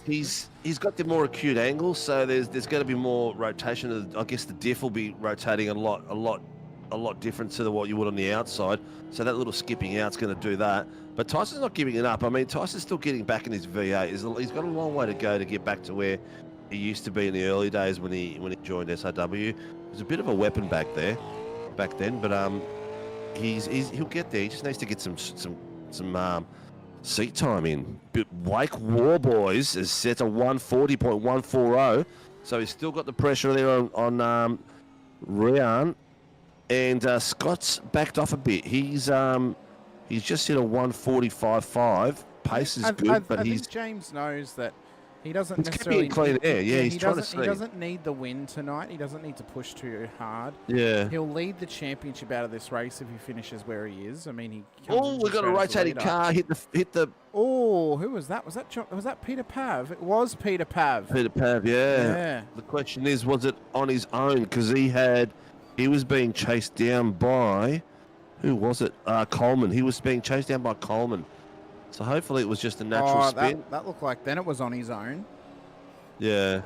He's got the more acute angle, so there's going to be more rotation. I guess the diff will be rotating a lot different to what you would on the outside. So that little skipping out's going to do that. But Tyson's not giving it up. I mean, Tyson's still getting back in his V8. He's got a long way to go to get back to where he used to be in the early days when he joined SRW. There's a bit of a weapon back then, but he'll get there. He just needs to get some seat time in. But Wake Warboys is set to 140.140, so he's still got the pressure there on Rian, and Scott's backed off a bit. He's He's just hit a 1:45.5. Pace is good, but I he's think James knows that he doesn't he's necessarily keeping clean air. Yeah, he's trying to see. He doesn't need the win tonight. He doesn't need to push too hard. Yeah. He'll lead the championship out of this race if he finishes where he is. I mean, he. Oh, we got a rotating car. Hit the. Oh, who was that? Was that Peter Pav? It was Peter Pav. Peter Pav, yeah. The question is, was it on his own? Because he was being chased down by, who was it? Coleman. He was being chased down by Coleman. So hopefully it was just a natural spin. That looked like then it was on his own. Yeah.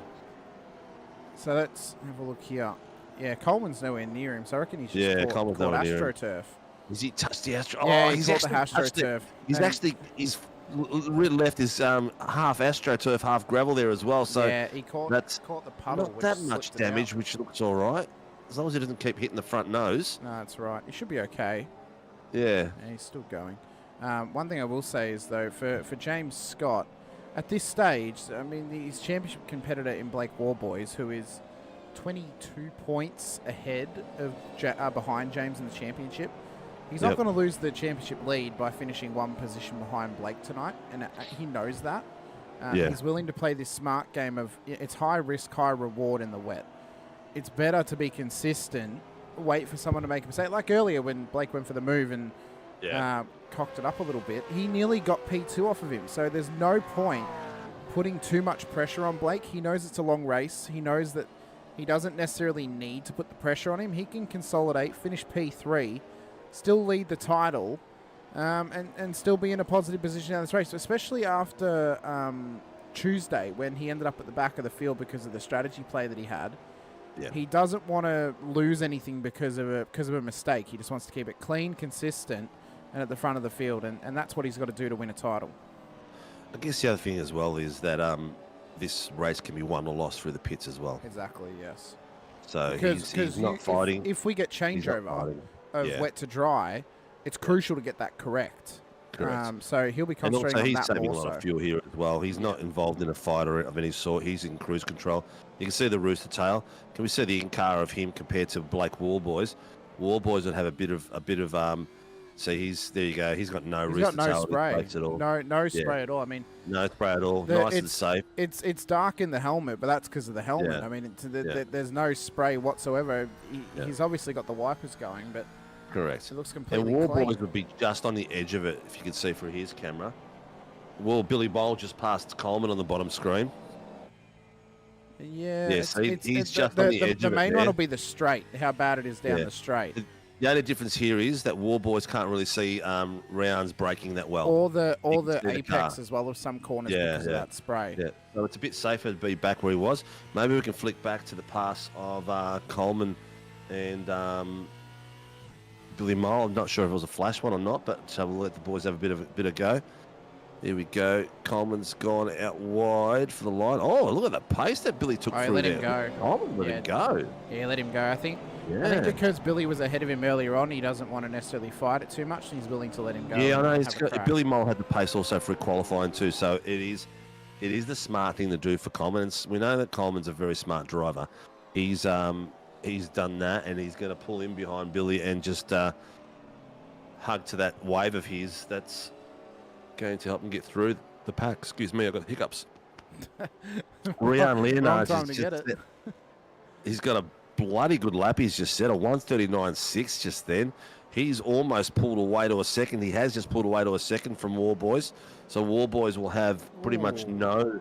So let's have a look here. Yeah, Coleman's nowhere near him, so I reckon he's just caught AstroTurf. Has he touched the Astro? Yeah, he's caught the AstroTurf. He's left his half AstroTurf, half gravel there as well. So yeah, he caught the puddle. Not that much damage, which looks all right. As long as he doesn't keep hitting the front nose. No, that's right. He should be okay. Yeah. He's still going. One thing I will say is, though, for James Scott, at this stage, I mean, his championship competitor in Blake Warboys, who is 22 points ahead of behind James in the championship, he's not going to lose the championship lead by finishing one position behind Blake tonight, and he knows that. He's willing to play this smart game of it's high risk, high reward in the wet. It's better to be consistent, wait for someone to make a mistake. Like earlier when Blake went for the move and cocked it up a little bit, he nearly got P2 off of him. So there's no point putting too much pressure on Blake. He knows it's a long race. He knows that he doesn't necessarily need to put the pressure on him. He can consolidate, finish P3, still lead the title, and still be in a positive position in this race, especially after Tuesday when he ended up at the back of the field because of the strategy play that he had. Yeah. He doesn't want to lose anything because of a mistake. He just wants to keep it clean, consistent, and at the front of the field, and that's what he's got to do to win a title. I guess the other thing as well is that this race can be won or lost through the pits as well. Exactly, yes. So he's not fighting. If we get changeover of wet to dry, it's crucial to get that correct. Correct. So he'll be concentrating on that more. And also he's saving a lot of fuel here as well. He's not involved in a fight of any sort. He's in cruise control. You can see the rooster tail. Can we see the in-car of him compared to Blake Warboys? Warboys would have a bit of see, there you go. He's got no rooster tail. He's got no spray at all. No spray at all. I mean, no spray at all. Nice and safe. It's dark in the helmet, but that's because of the helmet. Yeah. I mean, there's no spray whatsoever. He's obviously got the wipers going, but correct. It looks completely clean. And clean. Warboys would be just on the edge of it, if you can see through his camera. Well, Billy Bowl just passed Coleman on the bottom screen. Yeah, he's just on the edge of it. The main one will be the straight, how bad it is down the straight. The only difference here is that Warboys can't really see rounds breaking that well. Or the apex as well of some corners because of that spray. Yeah, so it's a bit safer to be back where he was. Maybe we can flick back to the pass of Coleman and Billy Mole. I'm not sure if it was a flash one or not, but we'll let the boys have a bit of go. Here we go. Coleman's gone out wide for the line. Oh, look at the pace that Billy took through let there. him go. Coleman let him go. Yeah, let him go. I think because Billy was ahead of him earlier on, he doesn't want to necessarily fight it too much, and he's willing to let him go. Yeah, I know. Billy Mole had the pace also for qualifying too, so it is the smart thing to do for Coleman. And we know that Coleman's a very smart driver. He's done that, and he's going to pull in behind Billy and just hug to that wave of his. That's going to help him get through the pack. Excuse me, I've got hiccups. Rian Leonard he's got a bloody good lap. He's just set a 1:39.6 just then. He's almost pulled away to a second. He has just pulled away to a second from Warboys. So Warboys will have pretty much no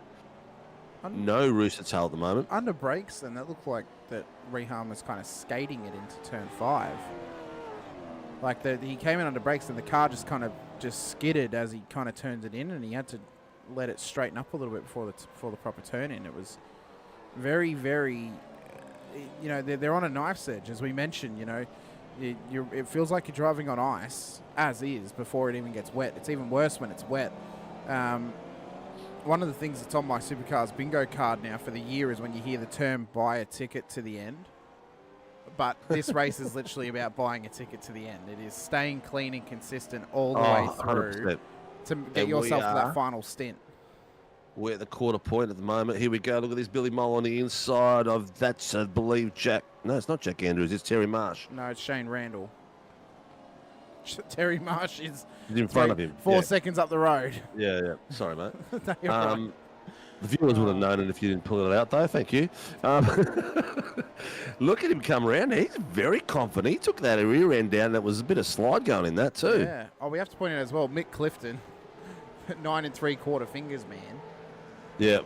rooster tail at the moment. Under brakes, then that looked like that Reham was kind of skating it into turn 5. Like he came in under brakes and the car just kind of skidded as he kind of turns it in, and he had to let it straighten up a little bit before the proper turn in. It was very, very, they're on a knife's edge, as we mentioned. It feels like you're driving on ice as is before it even gets wet. It's even worse when it's wet. One of the things that's on my Supercars bingo card now for the year is when you hear the term "buy a ticket to the end." But this race is literally about buying a ticket to the end. It is staying clean and consistent all the way through 100%. to get yourself to that final stint. We're at the quarter point at the moment. Here we go. Look at this Billy Mole on the inside of that's, I believe, Jack. No, it's not Jack Andrews. It's Terry Marsh. No, it's Shane Randall. Terry Marsh is in front of him. 4 seconds up the road. Yeah. Sorry, mate. No, you're right. The viewers would have known it if you didn't pull it out, though. Thank you. Look at him come around. He's very confident. He took that rear end down. There was a bit of slide going in that too. Yeah. Oh, we have to point out as well, Mick Clifton, 9 3/4 fingers, man. Yeah.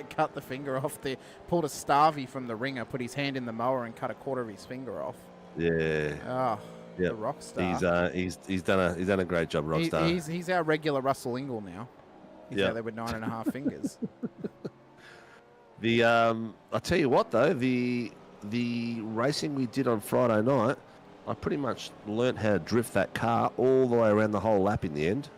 Cut the finger off there. Pulled a Starvey from the ringer, put his hand in the mower and cut a quarter of his finger off. Yeah. Oh, yeah. the rock star. He's done a great job, Rockstar. He's our regular Russell Ingall now. He's out there with 9.5 fingers. I tell you what though, the racing we did on Friday night, I pretty much learnt how to drift that car all the way around the whole lap in the end.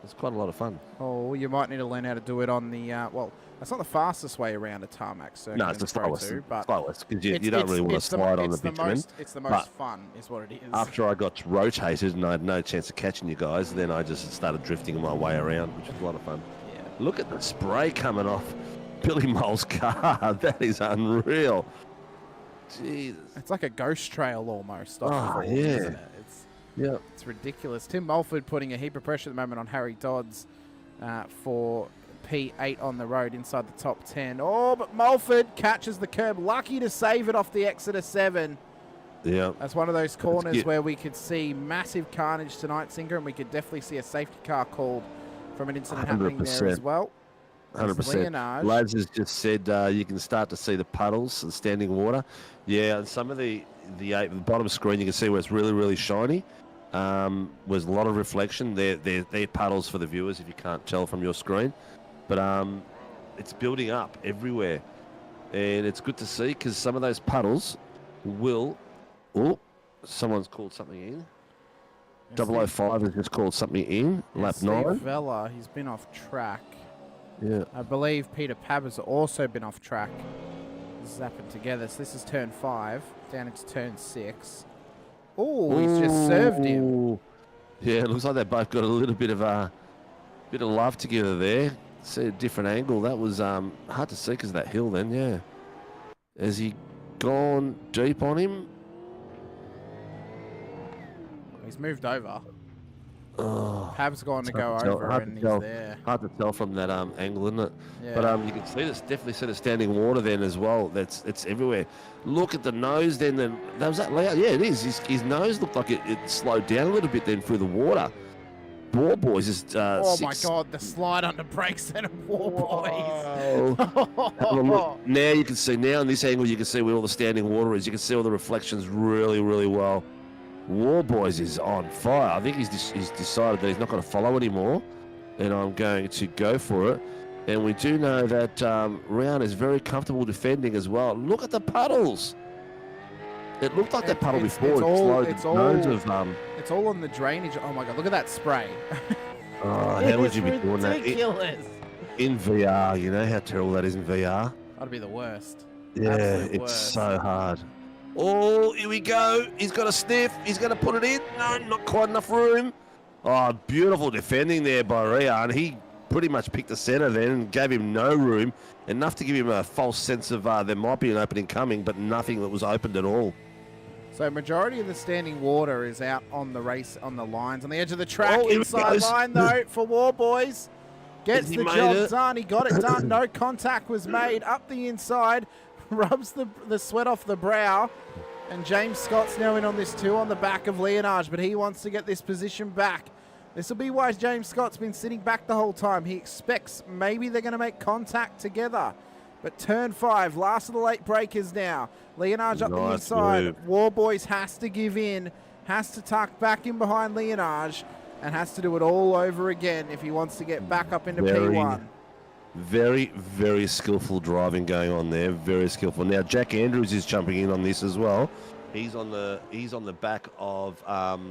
It's quite a lot of fun. Oh, you might need to learn how to do it on the well. That's not the fastest way around a tarmac circuit. No, it's the slowest. Slowest because you don't really want to slide on the bitumen. It's the most fun, is what it is. After I got rotated and I had no chance of catching you guys, then I just started drifting my way around, which was a lot of fun. Yeah. Look at the spray coming off Billy Mole's car. That is unreal. Jesus. It's like a ghost trail almost. Oh, yeah. Isn't it? Yeah. It's ridiculous. Tim Mulford putting a heap of pressure at the moment on Harry Dodds for P8 on the road inside the top 10. Oh, but Mulford catches the curb. Lucky to save it off the exit of 7. Yeah. That's one of those corners where we could see massive carnage tonight, Singer, and we could definitely see a safety car called from an incident 100%. happening there as well. 100%. Lads has just said you can start to see the puddles and standing water. Yeah, and some of the bottom screen you can see where it's really, really shiny. Was a lot of reflection. They're puddles for the viewers if you can't tell from your screen. But it's building up everywhere. And it's good to see because some of those puddles will... Oh, someone's called something in. 005 has just called something in. Lap 9. Steve Vella, he's been off track. Yeah. I believe Peter Pab has also been off track. This has happened together. So this is turn 5, down into turn 6. Oh, he's just served him. Yeah, it looks like they both got a little bit of love together there. See a different angle. That was hard to see because of that hill then, yeah. Has he gone deep on him? He's moved over. Oh, Pab's gone to go over and he's there. Hard to tell from that angle, isn't it? Yeah. But you can see this, definitely see the standing water then as well. It's everywhere. Look at the nose then. That was that layout. Yeah, it is. His nose looked like it slowed down a little bit then through the water. War Boys is... oh, my God, the slide under brakes then of War Boys. Now you can see, now in this angle, you can see where all the standing water is. You can see all the reflections really, really well. War Boys is on fire. I think he's decided that he's not going to follow anymore, and I'm going to go for it. And we do know that Round is very comfortable defending as well. Look at the puddles. It looked like that puddle before. It's all on the drainage. Oh my God! Look at that spray. Oh, how would you be doing that? Ridiculous. In VR, you know how terrible that is in VR. That'd be the worst. Yeah, it's so hard. Oh, here we go. He's got a sniff. He's going to put it in. No, not quite enough room. Oh, beautiful defending there by Rian. He pretty much picked the centre then and gave him no room. Enough to give him a false sense of there might be an opening coming, but nothing that was opened at all. So majority of the standing water is out on the lines, on the edge of the track. Inside line, though, for War Boys. Gets the job done. He got it done. No contact was made. Up the inside. Rubs the sweat off the brow. And James Scott's now in on this too, on the back of Leonage, but he wants to get this position back. This will be why James Scott's been sitting back the whole time. He expects maybe they're going to make contact together. But turn 5, last of the late breakers now. Leonage up the inside. Move. War Boys has to give in, has to tuck back in behind Leonage, and has to do it all over again if he wants to get back up into P1. Very, very skillful driving going on there. Very skillful. Now Jack Andrews is jumping in on this as well. He's on the back of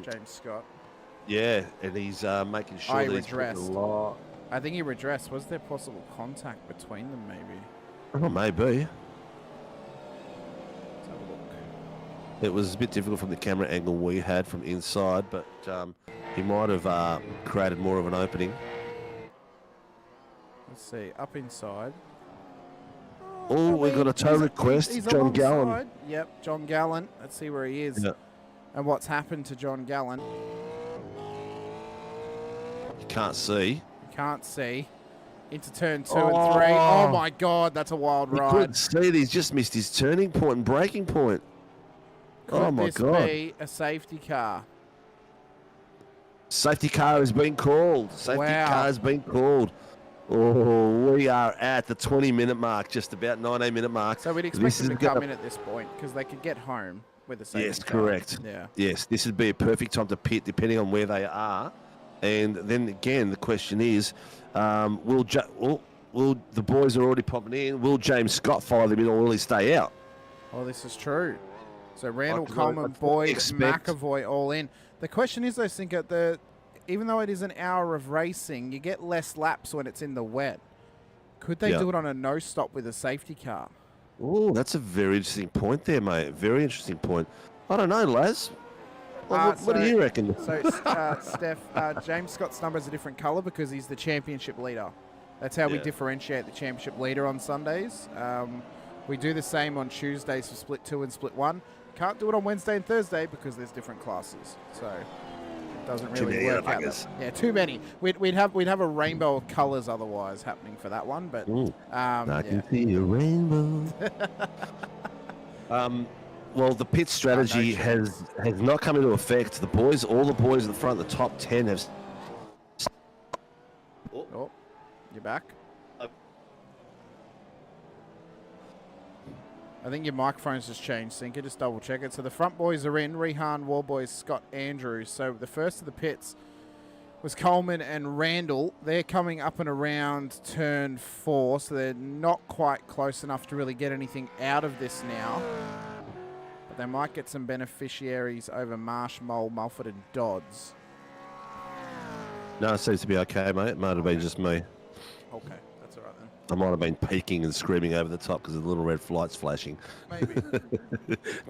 James Scott. Yeah, and he's making sure that he's redressed. I think he redressed. Was there possible contact between them, maybe? Oh, maybe. It was a bit difficult from the camera angle we had from inside, but he might have created more of an opening. Let's see, up inside. Oh, we got a tow request. He's John Gallen. Yep, John Gallen. Let's see where he is. Yeah. And what's happened to John Gallen? You can't see. You can't see. Into turn 2 and 3. Oh my God, that's a wild You ride. couldn't see it. He's just missed his turning point and braking point. Could my this God. be a safety car? Safety car has been called. Safety car has been called. Oh, we are at the 20-minute mark, just about 19-minute mark. So we'd expect them to come in at this point because they could get home with a safety Yes, car. correct. Yeah. Yes, this would be a perfect time to pit, depending on where they are. And then again, the question is, will the boys are already popping in? Will James Scott follow them in, or will he stay out? Oh, this is true. So Randall, Like, Coleman, that's what we Boyd, expect. McAvoy all in. The question is, though, Sinker, even though it is an hour of racing, you get less laps when it's in the wet. Could they do it on a no-stop with a safety car? Oh, that's a very interesting point there, mate. Very interesting point. I don't know, Laz. What do you reckon? So, Steph, James Scott's number is a different colour because he's the championship leader. That's how we differentiate the championship leader on Sundays. We do the same on Tuesdays for Split 2 and Split 1. Can't do it on Wednesday and Thursday because there's different classes. So it doesn't really work out. Yeah, too many. We'd have a rainbow of colours otherwise happening for that one. But I can see a rainbow. Well, the pit strategy has not come into effect. All the boys at the front, the top 10 have. Oh, you're back. I think your microphone's just changed, Sinker. Just double check it. So the front boys are in. Rehan, Warboys, Scott, Andrews. So the first of the pits was Coleman and Randall. They're coming up and around turn 4, so they're not quite close enough to really get anything out of this now. But they might get some beneficiaries over Marsh, Mole, Mulford and Dodds. No, it seems to be okay, mate. It might have been just me. Okay, that's all right then. I might have been peeking and screaming over the top because the little red light's flashing. Maybe.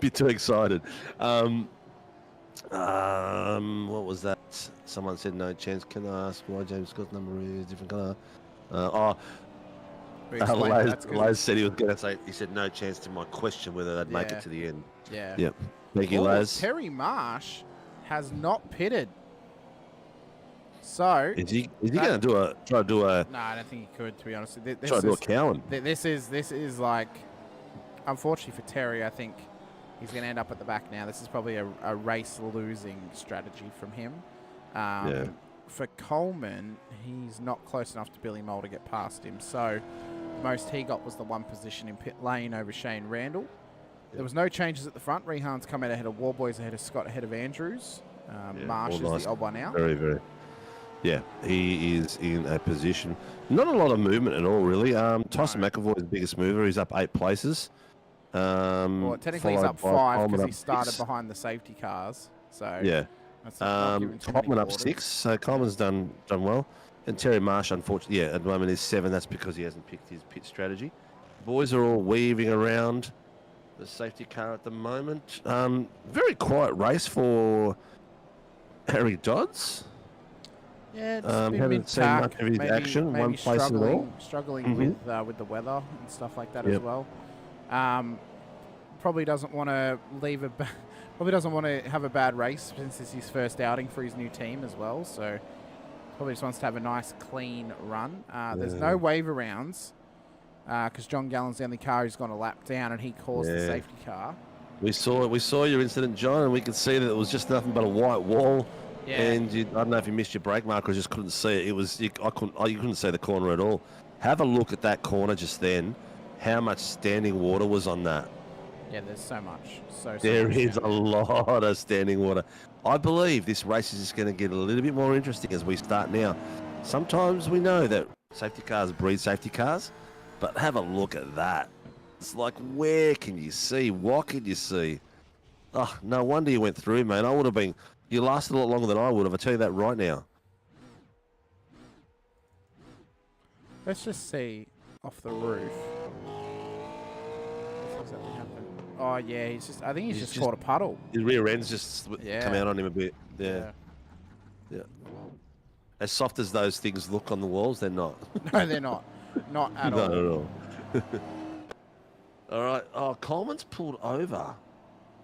Bit too excited. What was that? Someone said no chance. Can I ask why James Scott's number is different colour? Laz said he was going to say, he said no chance to my question whether they'd make it to the end. Yeah. Yep. Thank you, Laz. Terry Marsh has not pitted. So is he going to try to do a? No, I don't think he could. To be honest, try to do a Cowan. This is like, unfortunately for Terry, I think he's going to end up at the back now. This is probably a race losing strategy from him. For Coleman, he's not close enough to Billy Mole to get past him. So the most he got was the 1 position in pit lane over Shane Randall. There was no changes at the front. Rehan's come out ahead of Warboys, ahead of Scott, ahead of Andrews. Marsh is the odd one out. Very, very. Yeah, he is in a position. Not a lot of movement at all, really. Tyson McAvoy is the biggest mover. He's up 8 places. Well, technically he's up 5 because he started behind the safety cars. So yeah. Coleman up 6. So Coleman's done well. And Terry Marsh, unfortunately, at the moment is 7. That's because he hasn't picked his pit strategy. Boys are all weaving around the safety car at the moment. Very quiet race for Harry Dodds. Yeah, haven't seen much of his action. One place at all. Struggling with the weather and stuff like that as well. Probably doesn't want to probably doesn't want to have a bad race since it's his first outing for his new team as well. So probably just wants to have a nice clean run. There's no waiver rounds because John Gallen's the only car who's gone a lap down and he caused the safety car. We saw your incident, John, and we could see that it was just nothing but a white wall. Yeah. And I don't know if you missed your brake marker or just couldn't see it. You couldn't see the corner at all. Have a look at that corner just then. How much standing water was on that? Yeah, there's so much. There is a lot of standing water. I believe this race is just going to get a little bit more interesting as we start now. Sometimes we know that safety cars breed safety cars, but have a look at that. It's like, where can you see? What can you see? Oh, no wonder you went through, mate. I would have been... You lasted a lot longer than I would have. I tell you that right now. Let's just see off the roof. What's exactly happened? Oh yeah, I think he's just caught a puddle. His rear end's just come out on him a bit. Yeah. As soft as those things look on the walls, they're not. No, they're not. Not at all. Not at all. All right. Oh, Coleman's pulled over.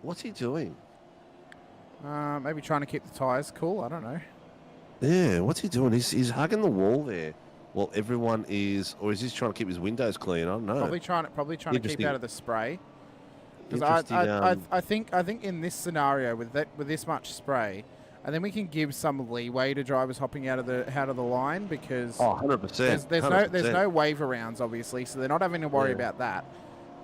What's he doing? Maybe trying to keep the tyres cool. I don't know. Yeah, what's he doing? He's hugging the wall there. Well, everyone is, or is he trying to keep his windows clean? I don't know. Probably trying to keep out of the spray. Because Interesting, I think in this scenario with this much spray, I think we can give some leeway to drivers hopping out of the line because 100%. there's no wave arounds obviously, so they're not having to worry about that,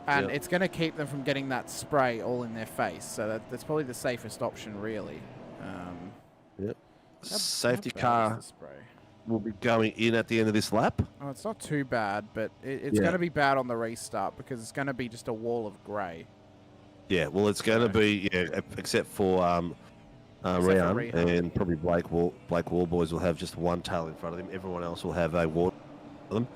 and it's going to keep them from getting that spray all in their face. So that's probably the safest option, really. Yep. Safety car will be going in at the end of this lap. Oh, it's not too bad, but it's going to be bad on the restart because it's going to be just a wall of grey. Yeah, well, it's going to be, except for Rian and probably Blake Warboys will have just one tail in front of them. Everyone else will have a wall for them.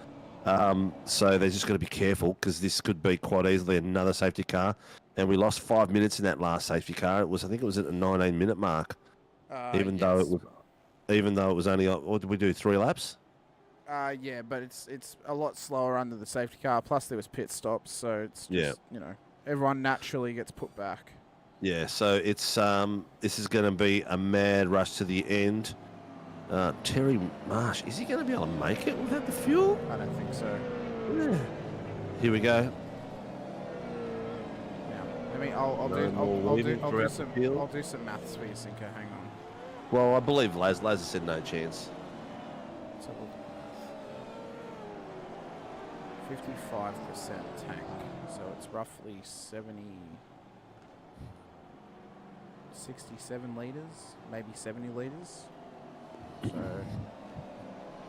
So they're just going to be careful because this could be quite easily another safety car. And we lost 5 minutes in that last safety car. I think it was at the 19-minute mark. Even though it was only, what did we do, 3 laps? Yeah, but it's a lot slower under the safety car. Plus there was pit stops, so it's just, everyone naturally gets put back. Yeah, so it's this is going to be a mad rush to the end. Terry Marsh, is he going to be able to make it without the fuel? I don't think so. Yeah. Here we go. Yeah. I mean, I'll do some maths for you, Sinko. Hang on. Well, I believe Laz has said no chance. 55% tank, so it's roughly 67 litres, maybe 70 litres. So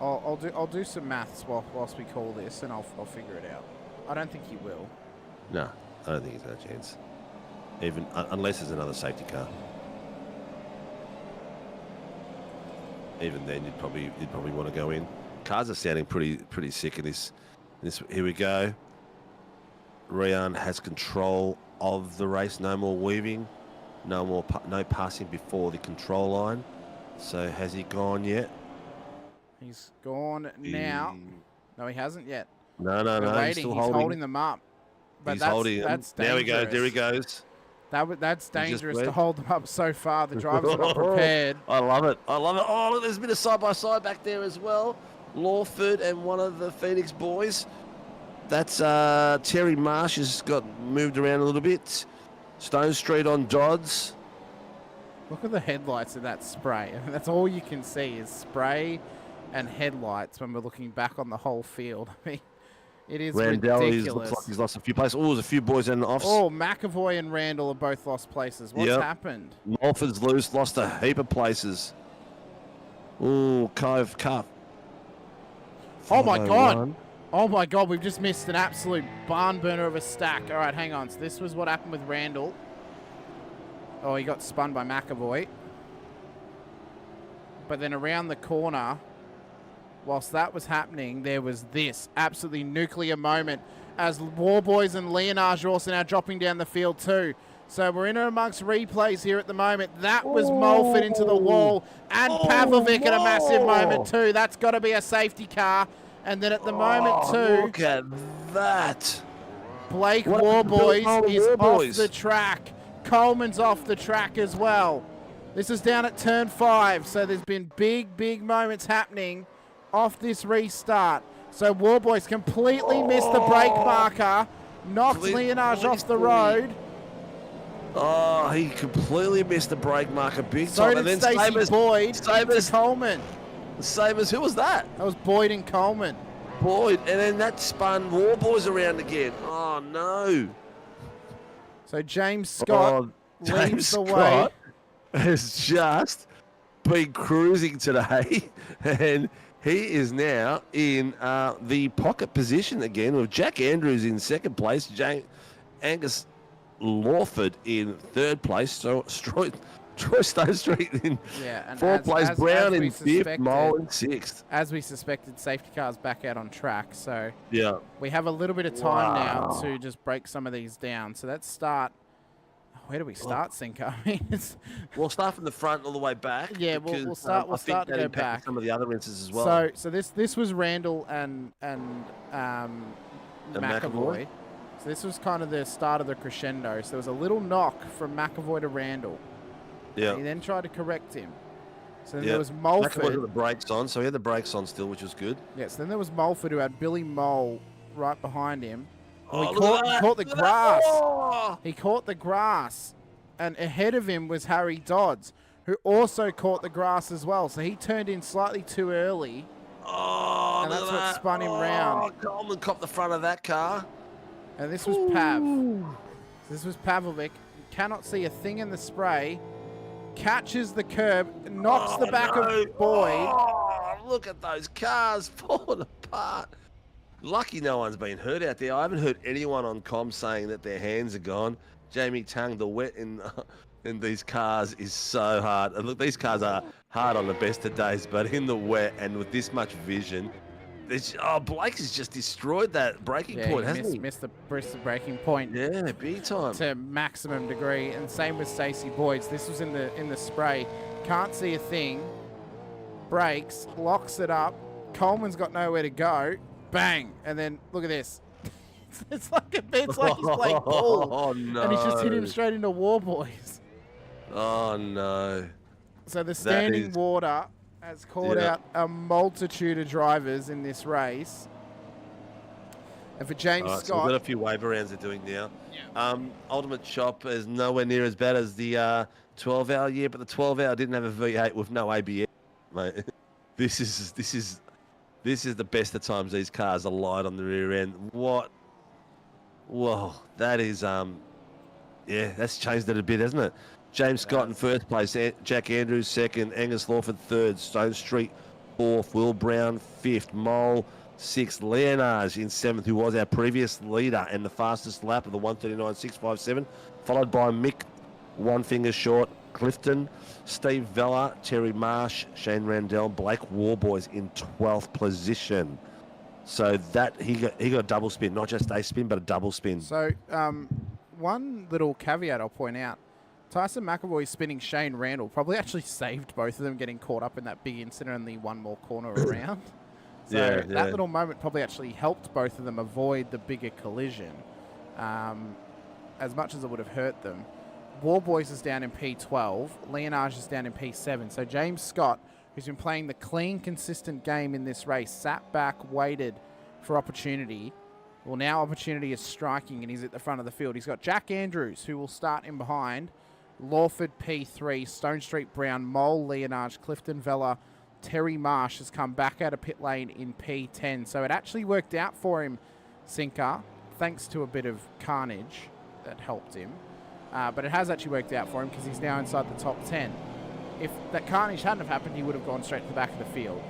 I'll do some maths whilst we call this, and I'll figure it out. I don't think he will. No, I don't think he's got a chance. Even unless there's another safety car. Even then, you'd probably want to go in. Cars are sounding pretty sick in this. Here we go. Rian has control of the race. No more weaving. No passing before the control line. So has he gone yet? He's gone now. No, he hasn't yet. No. He's still holding them up. But He's holding them. There we go. There he goes. That's dangerous to hold them up so far. The drivers are not prepared. I love it. Oh, look, there's a bit of side-by-side back there as well. Lawford and one of the Phoenix boys. That's Terry Marsh has got moved around a little bit. Stone Street on Dodds. Look at the headlights of that spray. I mean, that's all you can see is spray and headlights when we're looking back on the whole field. I mean, it is ridiculous. Looks like he's lost a few places. Oh, there's a few boys in the offs. Oh, McAvoy and Randall have both lost places. What's happened? Mulford's loose, lost a heap of places. Oh, Cove Cup. Oh, my God. Oh, my God. We've just missed an absolute barn burner of a stack. All right, hang on. So this was what happened with Randall. Oh, he got spun by McAvoy. But then around the corner, whilst that was happening, there was this absolutely nuclear moment as Warboys and Leonage are also now dropping down the field too. So we're in amongst replays here at the moment. That was Mulford into the wall and Pavlovic at a massive moment too. That's got to be a safety car. And then at the moment too, look at that. Blake Warboys is off the track. Coleman's off the track as well. This is down at turn 5. So there's been big moments happening off this restart. So Warboys completely missed the brake marker, knocked Leonage off the road. Oh, he completely missed the brake marker big so time. Did Stacey Boyd into Coleman. Sabers, who was that? That was Boyd and Coleman. Boyd, and then that spun Warboys around again. Oh, no. So James Scott leads the way. Has just been cruising today, and he is now in the pocket position again with Jack Andrews in second place, Angus Lawford in third place, so Troy Stone Street in fourth place, Brown in fifth, Mole in sixth. As we suspected, safety cars back out on track, so we have a little bit of time now to just break some of these down. So let's start. Where do we start, Sinko? I mean, we'll start from the front all the way back. Yeah, we'll start. We'll start to go back. Some of the other races as well. So this was Randall and McAvoy. So this was kind of the start of the crescendo. So there was a little knock from McAvoy to Randall. Yeah. He then tried to correct him. So then Yeah. there was McAvoy Mulford. had the brakes on, so he had the brakes on still, which was good. Yes, then there was Mulford who had Billy Mole right behind him. Oh, He look at that. caught the Look at that. grass. Oh! He caught the grass. And ahead of him was Harry Dodds, who also caught the grass as well. So he turned in slightly too early. Oh, and look that's at what that. spun him round. Coleman copped the front of that car. And this was Pav. This was Pavlovic. Cannot see a thing in the spray. Catches the curb, knocks the back of Boyd. Oh, look at those cars falling apart. Lucky no one's been hurt out there. I haven't heard anyone on comm saying that their hands are gone. Jamie Tung, the wet in these cars is so hard. And look, these cars are hard on the best of days, but in the wet and with this much vision, Blake has just destroyed that braking point, hasn't he? Missed the braking point. Yeah, big time. To maximum degree. And same with Stacey Boyd's. This was in the spray. Can't see a thing. Brakes, locks it up. Coleman's got nowhere to go. Bang! And then look at this. it's like he's playing ball. Oh no! And he's just hit him straight into War Boys. Oh no! So the standing water has caught out a multitude of drivers in this race. And for James Scott... So we've got a few waiver rounds they're doing now. Yeah. Ultimate Chop is nowhere near as bad as the 12-hour year, but the 12-hour didn't have a V8 with no ABS, mate. This is the best of times. These cars are light on the rear end. What? Whoa, that is... yeah, that's changed it a bit, hasn't it? James Scott in first place, Jack Andrews second, Angus Lawford third, Stone Street fourth, Will Brown fifth, Mole sixth, Leonage in seventh, who was our previous leader and the fastest lap of the 139.657, followed by Mick, one finger short, Clifton, Steve Vella, Terry Marsh, Shane Randell, Blake Warboys in 12th position. So that he got a double spin, not just a spin, but a double spin. So one little caveat I'll point out. Tyson McAvoy spinning Shane Randall probably actually saved both of them getting caught up in that big incident and the one more corner around. So that little moment probably actually helped both of them avoid the bigger collision as much as it would have hurt them. Warboys is down in P12. Leonage is down in P7. So James Scott, who's been playing the clean, consistent game in this race, sat back, waited for opportunity. Well, now opportunity is striking and he's at the front of the field. He's got Jack Andrews, who will start in behind. Lawford P3, Stone Street Brown, Mole, Leonage, Clifton Vella, Terry Marsh has come back out of pit lane in P10. So it actually worked out for him, Sinker, thanks to a bit of carnage that helped him. But it has actually worked out for him because he's now inside the top 10. If that carnage hadn't have happened, he would have gone straight to the back of the field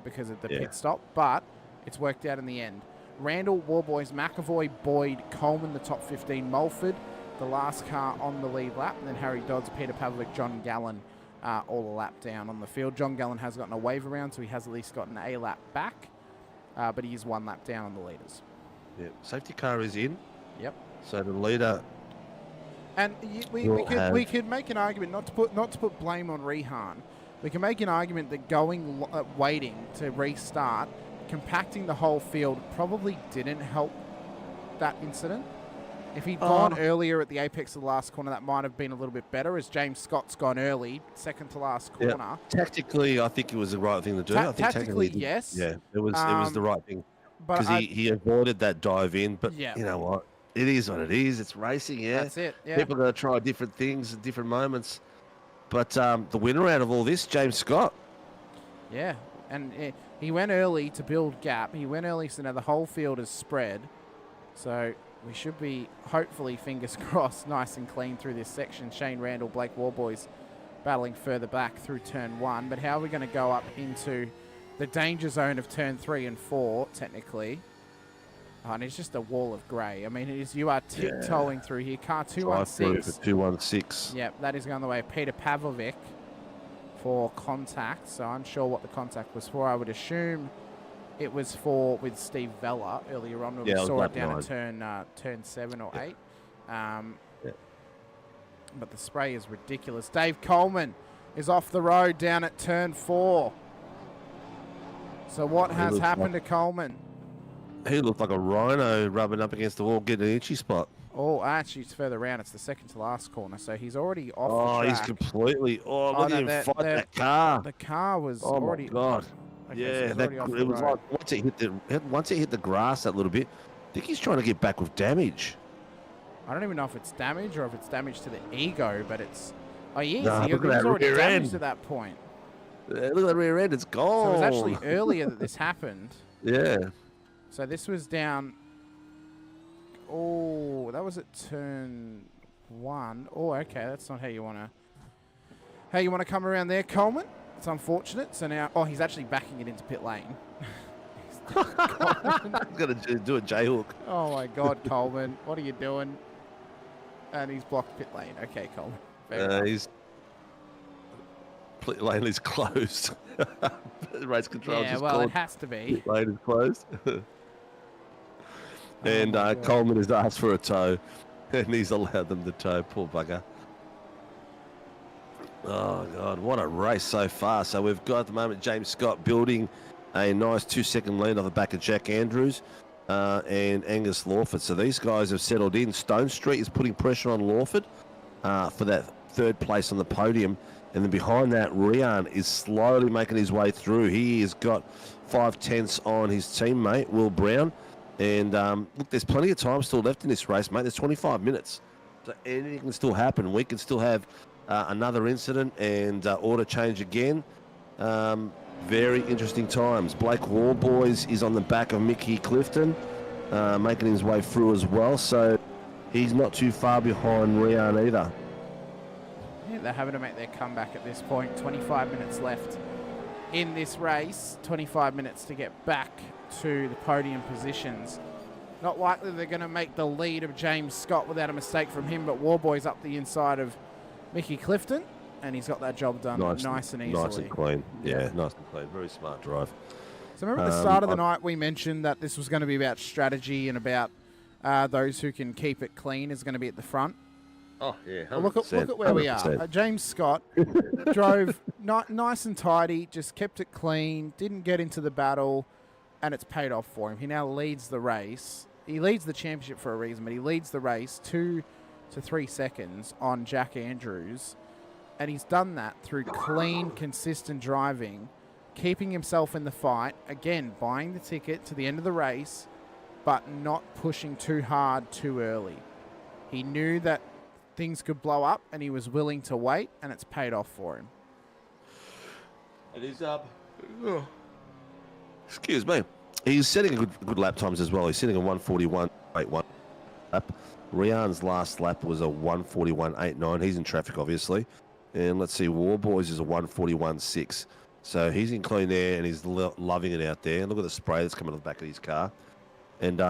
because of the pit stop. But it's worked out in the end. Randall, Warboys, McAvoy, Boyd, Coleman, the top 15, Mulford, the last car on the lead lap, and then Harry Dodds, Peter Pavlovic, John Gallen, all a lap down on the field. John Gallen has gotten a wave around, so he has at least gotten a lap back, but he is one lap down on the leaders. Yeah, safety car is in. Yep. So the leader. And we could make an argument not to put blame on Rehan. We can make an argument that waiting to restart, compacting the whole field probably didn't help that incident. If he'd gone earlier at the apex of the last corner, that might have been a little bit better, as James Scott's gone early, second to last corner. Yeah. Tactically, I think it was the right thing to do. I think tactically, yes. Yeah, it was the right thing. But Because he avoided that dive in. But Yeah. you know what? It is what it is. It's racing, yeah. That's it, yeah. People are going to try different things at different moments. But the winner out of all this, James Scott. Yeah, and he went early to build gap. He went early, so now the whole field is spread. So we should be, hopefully, fingers crossed, nice and clean through this section. Shane Randall, Blake Warboys battling further back through turn 1. But how are we going to go up into the danger zone of turn 3 and 4, technically? Oh, and it's just a wall of grey. I mean, you are tiptoeing through here. Car 216. 216. Yep, that is going the way of Peter Pavlovic for contact. So unsure what the contact was for. I would assume it was with Steve Vella earlier on. We saw it down at turn 7 or 8. But the spray is ridiculous. Dave Coleman is off the road down at turn 4. So what has happened to Coleman? He looked like a rhino rubbing up against the wall, getting an itchy spot. Oh, actually, it's further around. It's the second to last corner, so he's already off the track. He's completely... Oh, look at him fight that car. The car was Oh, already... my God. Okay, yeah, so it was like once it hit the grass that little bit, I think he's trying to get back with damage. I don't even know if it's damage or if it's damage to the ego, but it's... Oh, yes, Nah, he look at was that already rear damaged end. at that point. Look at that rear end, it's gone. So it was actually earlier that this happened. Yeah. So this was down... Oh, that was at turn 1. Oh, okay, that's not how you want to come around there, Coleman. It's unfortunate. So now, he's actually backing it into pit lane. He's going to do a J-hook. Oh my God, Coleman, what are you doing? And he's blocked pit lane. Okay, Coleman. He's pit lane is closed. Race control. Yeah, well, it has to be. Pit lane is closed. And Oh Coleman has asked for a tow, and he's allowed them to tow. Poor bugger. Oh, God, what a race so far. So we've got at the moment James Scott building a nice 2-second lead off the back of Jack Andrews and Angus Lawford. So these guys have settled in. Stone Street is putting pressure on Lawford for that third place on the podium. And then behind that, Rian is slowly making his way through. He has got 5/10 on his teammate, Will Brown. And look, there's plenty of time still left in this race, mate. There's 25 minutes. So anything can still happen. We can still have another incident and order change again. Very interesting times. Blake Warboys is on the back of Mickey Clifton, making his way through as well. So he's not too far behind Rian either. Yeah, they're having to make their comeback at this point. 25 minutes left in this race. 25 minutes to get back to the podium positions. Not likely they're going to make the lead of James Scott without a mistake from him, but Warboy's up the inside of Mickey Clifton, and he's got that job done nice and easily. Nice and clean. Yeah, nice and clean. Very smart drive. So remember at the start of the night we mentioned that this was going to be about strategy and about those who can keep it clean is going to be at the front. Oh, yeah, 100%, Well, look at where 100%. We are. James Scott drove nice and tidy, just kept it clean, didn't get into the battle, and it's paid off for him. He now leads the race. He leads the championship for a reason, but he leads the race 2 to 3 seconds on Jack Andrews, and he's done that through clean, consistent driving, keeping himself in the fight, again, buying the ticket to the end of the race, but not pushing too hard too early. He knew that things could blow up, and he was willing to wait, and it's paid off for him. It is up. Excuse me. He's setting a good lap times as well. He's sitting a 1:41.81 lap. Rian's last lap was a 1:41.89. He's in traffic, obviously. And let's see, Warboys is a 1:41.6. So he's in clean air, and he's loving it out there. And look at the spray that's coming off the back of his car. And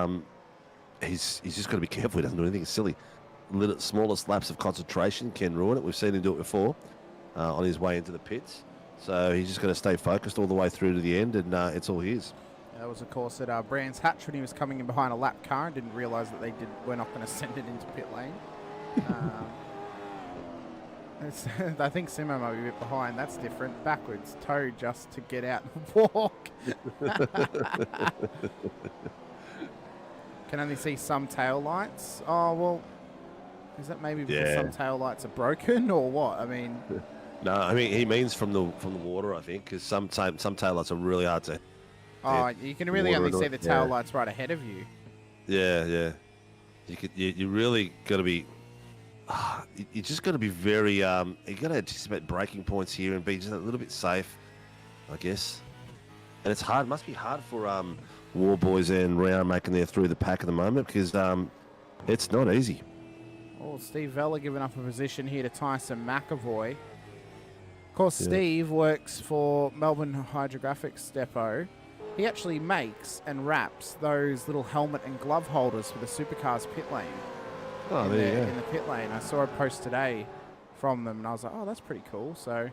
he's just got to be careful he doesn't do anything silly. Smallest lapse of concentration can ruin it. We've seen him do it before on his way into the pits. So he's just going to stay focused all the way through to the end, and it's all his. That was, of course, at Brands Hatch when he was coming in behind a lap car and didn't realise that we're not going to send it into pit lane. I think Simo might be a bit behind. That's different. Backwards. Toe just to get out and walk. Can only see some tail lights. Oh, well, is that maybe because some tail lights are broken or what? I mean... No, I mean, he means from the water, I think, because some tail lights are really hard to... Oh, you can really only see the tail lights right ahead of you. Yeah. You really got to be... You just got to be very... you got to anticipate breaking points here and be just a little bit safe, I guess. And it's hard. It must be hard for Warboys and Rian making their through the pack at the moment because it's not easy. Oh, Steve Vella giving up a position here to Tyson McAvoy. Of course, Steve works for Melbourne Hydrographics Depot. He actually makes and wraps those little helmet and glove holders for the Supercars pit lane. Oh, there you go. In the pit lane. I saw a post today from them, and I was like, oh, that's pretty cool. So,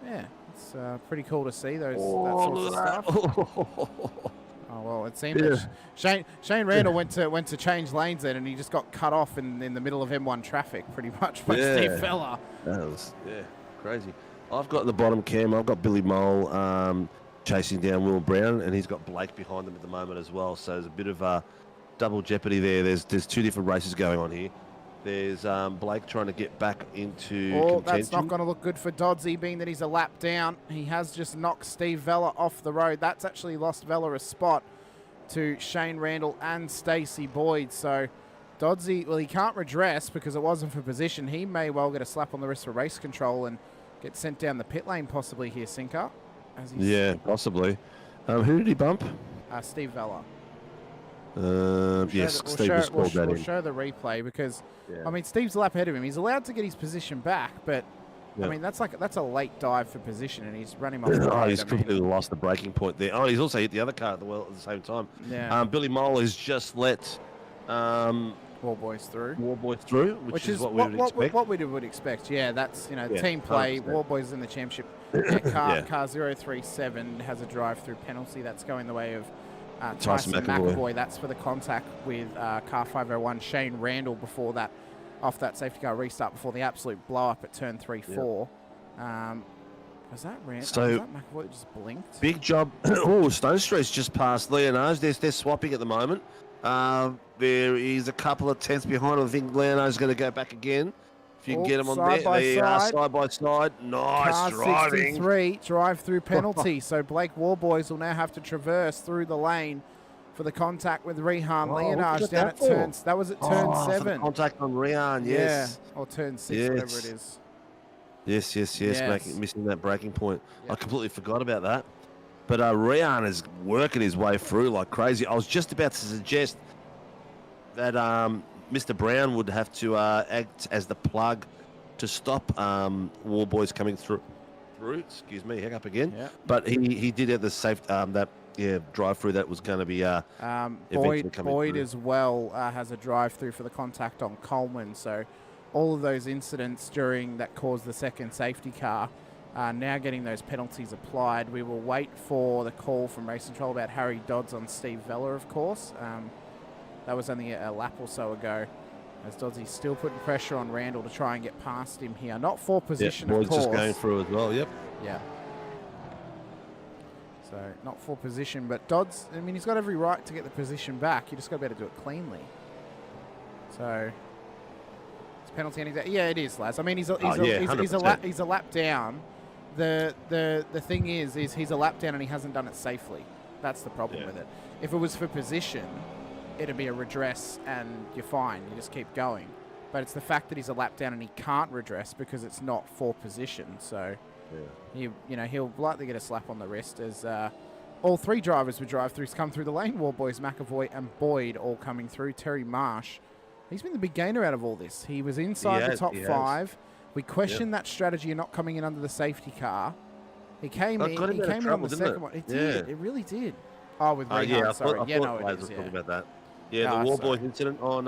yeah, it's pretty cool to see that sort of stuff. Oh, well, it seemed that Shane Randall went to change lanes then, and he just got cut off in the middle of M1 traffic pretty much by Steve Vella. That was, crazy. I've got the bottom cam. I've got Billy Mole chasing down Will Brown, and he's got Blake behind him at the moment as well. So there's a bit of double jeopardy there. There's two different races going on here. There's Blake trying to get back into contention. That's not going to look good for Dodsey, being that he's a lap down. He has just knocked Steve Vella off the road. That's actually lost Vella a spot to Shane Randall and Stacey Boyd. So Dodsey, well, he can't redress because it wasn't for position. He may well get a slap on the wrist for race control and get sent down the pit lane possibly here, Sinker. Yeah, possibly. Who did he bump? Steve Vella. Yes, Steve was called that in. We'll show the replay because, I mean, Steve's a lap ahead of him. He's allowed to get his position back, but, I mean, that's a late dive for position, and he's running off the road. He's completely lost the braking point there. Oh, he's also hit the other car at the well at the same time. Yeah. Billy Mole has just let War Boys through. Which is what we would expect. What we would expect, yeah. That's, team play. 100%. War Boys in the championship. Car 037 has a drive-through penalty. That's going the way of Tyson McAvoy. That's for the contact with car 501 Shane Randall before that, off that safety car restart before the absolute blow-up at turn 3-4. Was that Randall? So, was that McAvoy that just blinked? Big job. Oh, Stone Street's just passed Leonardo's. They're swapping at the moment. There is a couple of tenths behind. I think Leonardo's going to go back again. If you can get him on there. Side by side. Nice car driving. 63, drive-through penalty. So Blake Warboys will now have to traverse through the lane for the contact with Rehan Leonard down at turn. That was at turn 7. Contact on Rehan, yes. Yeah, or turn 6, whatever it is. Yes. Missing that braking point. Yep. I completely forgot about that. But Rehan is working his way through like crazy. I was just about to suggest that Mr. Brown would have to act as the plug to stop War Boys coming through. Excuse me, hang up again. Yep. But he did have the safe drive through that was going to be Boyd as well has a drive through for the contact on Coleman. So all of those incidents during that caused the second safety car now getting those penalties applied. We will wait for the call from Race Control about Harry Dodds on Steve Vella, of course. That was only a lap or so ago, as Dodsey's still putting pressure on Randall to try and get past him here. Not for position, of course. Boyd's just going through as well, Yeah. So, not for position, but Dodds, I mean, he's got every right to get the position back. You just got to be able to do it cleanly. So, it's penalty. Yeah, it is, lads. I mean, he's a lap down. The thing is he's a lap down and he hasn't done it safely. That's the problem with it. If it was for position, it'd be a redress and you're fine. You just keep going. But it's the fact that he's a lap down and he can't redress because it's not for position. So, he'll likely get a slap on the wrist as all three drivers with drive-throughs come through the lane. War Boys, McAvoy and Boyd all coming through. Terry Marsh, he's been the big gainer out of all this. He was inside the top 5. We questioned that strategy of not coming in under the safety car. He came in on the second one. It did. It really did. Oh, with Rehan, sorry. I thought Laz was talking about that. Yeah, the War Boys incident on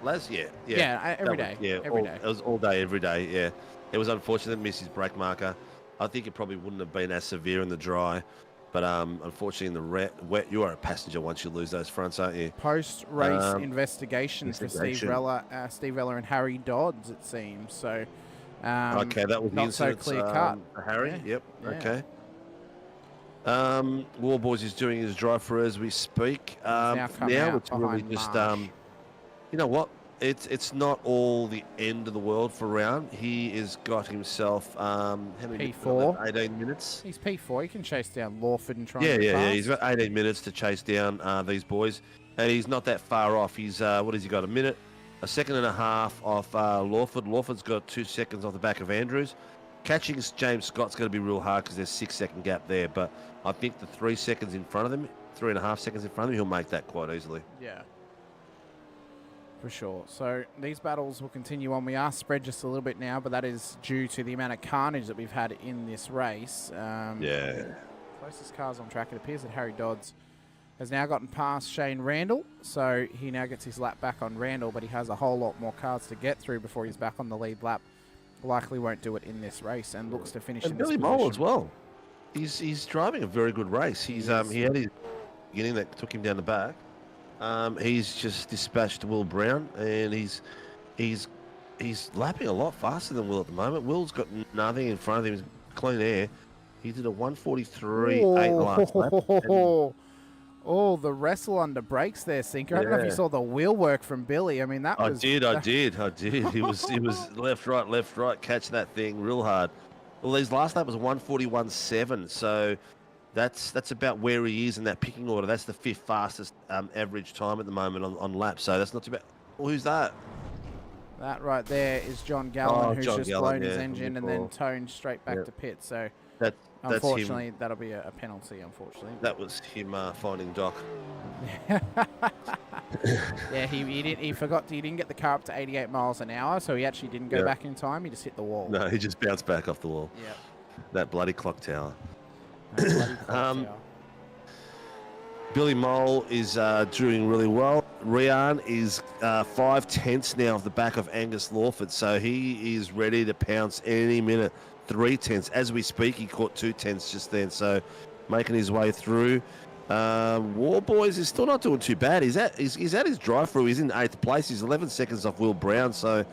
Laz, every day. It was all day, every day, yeah. It was unfortunate that missed his brake marker. I think it probably wouldn't have been as severe in the dry. But unfortunately, in the wet, you are a passenger once you lose those fronts, aren't you? Post-race investigation for Steve Vella and Harry Dodds, it seems. So, okay, that was the incident. So clear cut. Harry, yep. Okay. War Boys is doing his drive-through as we speak. Now it's really just, you know what? It's not all the end of the world for Round. He has got himself how many P4. 18 minutes. He's P4. He can chase down Lawford and try. Yeah. He's got 18 minutes to chase down these boys, and he's not that far off. He's what has he got? A second and a half off Lawford. Lawford's got 2 seconds off the back of Andrews. Catching James Scott's going to be real hard because there's 6-second gap there, but I think the 3 seconds in front of him, 3.5 seconds in front of him, he'll make that quite easily. Yeah. For sure. So these battles will continue on. We are spread just a little bit now, but that is due to the amount of carnage that we've had in this race. Closest cars on track, it appears that Harry Dodds has now gotten past Shane Randall, so he now gets his lap back on Randall, but he has a whole lot more cars to get through before he's back on the lead lap. Likely won't do it in this race and looks to finish in this Billy position. Mole as well. He's driving a very good race. He had his beginning that took him down the back. He's just dispatched Will Brown, and he's lapping a lot faster than Will at the moment. Will's got nothing in front of him. He's clean air. He did a 1:43.8 last lap. Oh, the wrestle under brakes there, Sinker. I don't know if you saw the wheel work from Billy. I mean, that was... I did. He was left, right, catch that thing real hard. Well, his last lap was 1:41.7, so that's about where he is in that picking order. That's the 5th fastest average time at the moment on laps, so that's not too bad. Well, who's that? That right there is John Gallen, who's John just Gallen, blown his engine and then toned straight back to pit. So unfortunately, that'll be a penalty, unfortunately. That was him finding Doc. Yeah, he forgot. He didn't get the car up to 88 miles an hour, so he actually didn't go back in time. He just hit the wall. No, he just bounced back off the wall. Yeah. That bloody clock tower. Tower. Billy Mole is doing really well. Rian is 5/10 now off the back of Angus Lawford, so he is ready to pounce any minute. 3/10 as we speak. He caught 2/10 just then, so making his way through. War Boys is still not doing too bad. He's at his drive-through. He's in 8th place. He's 11 seconds off Will Brown, so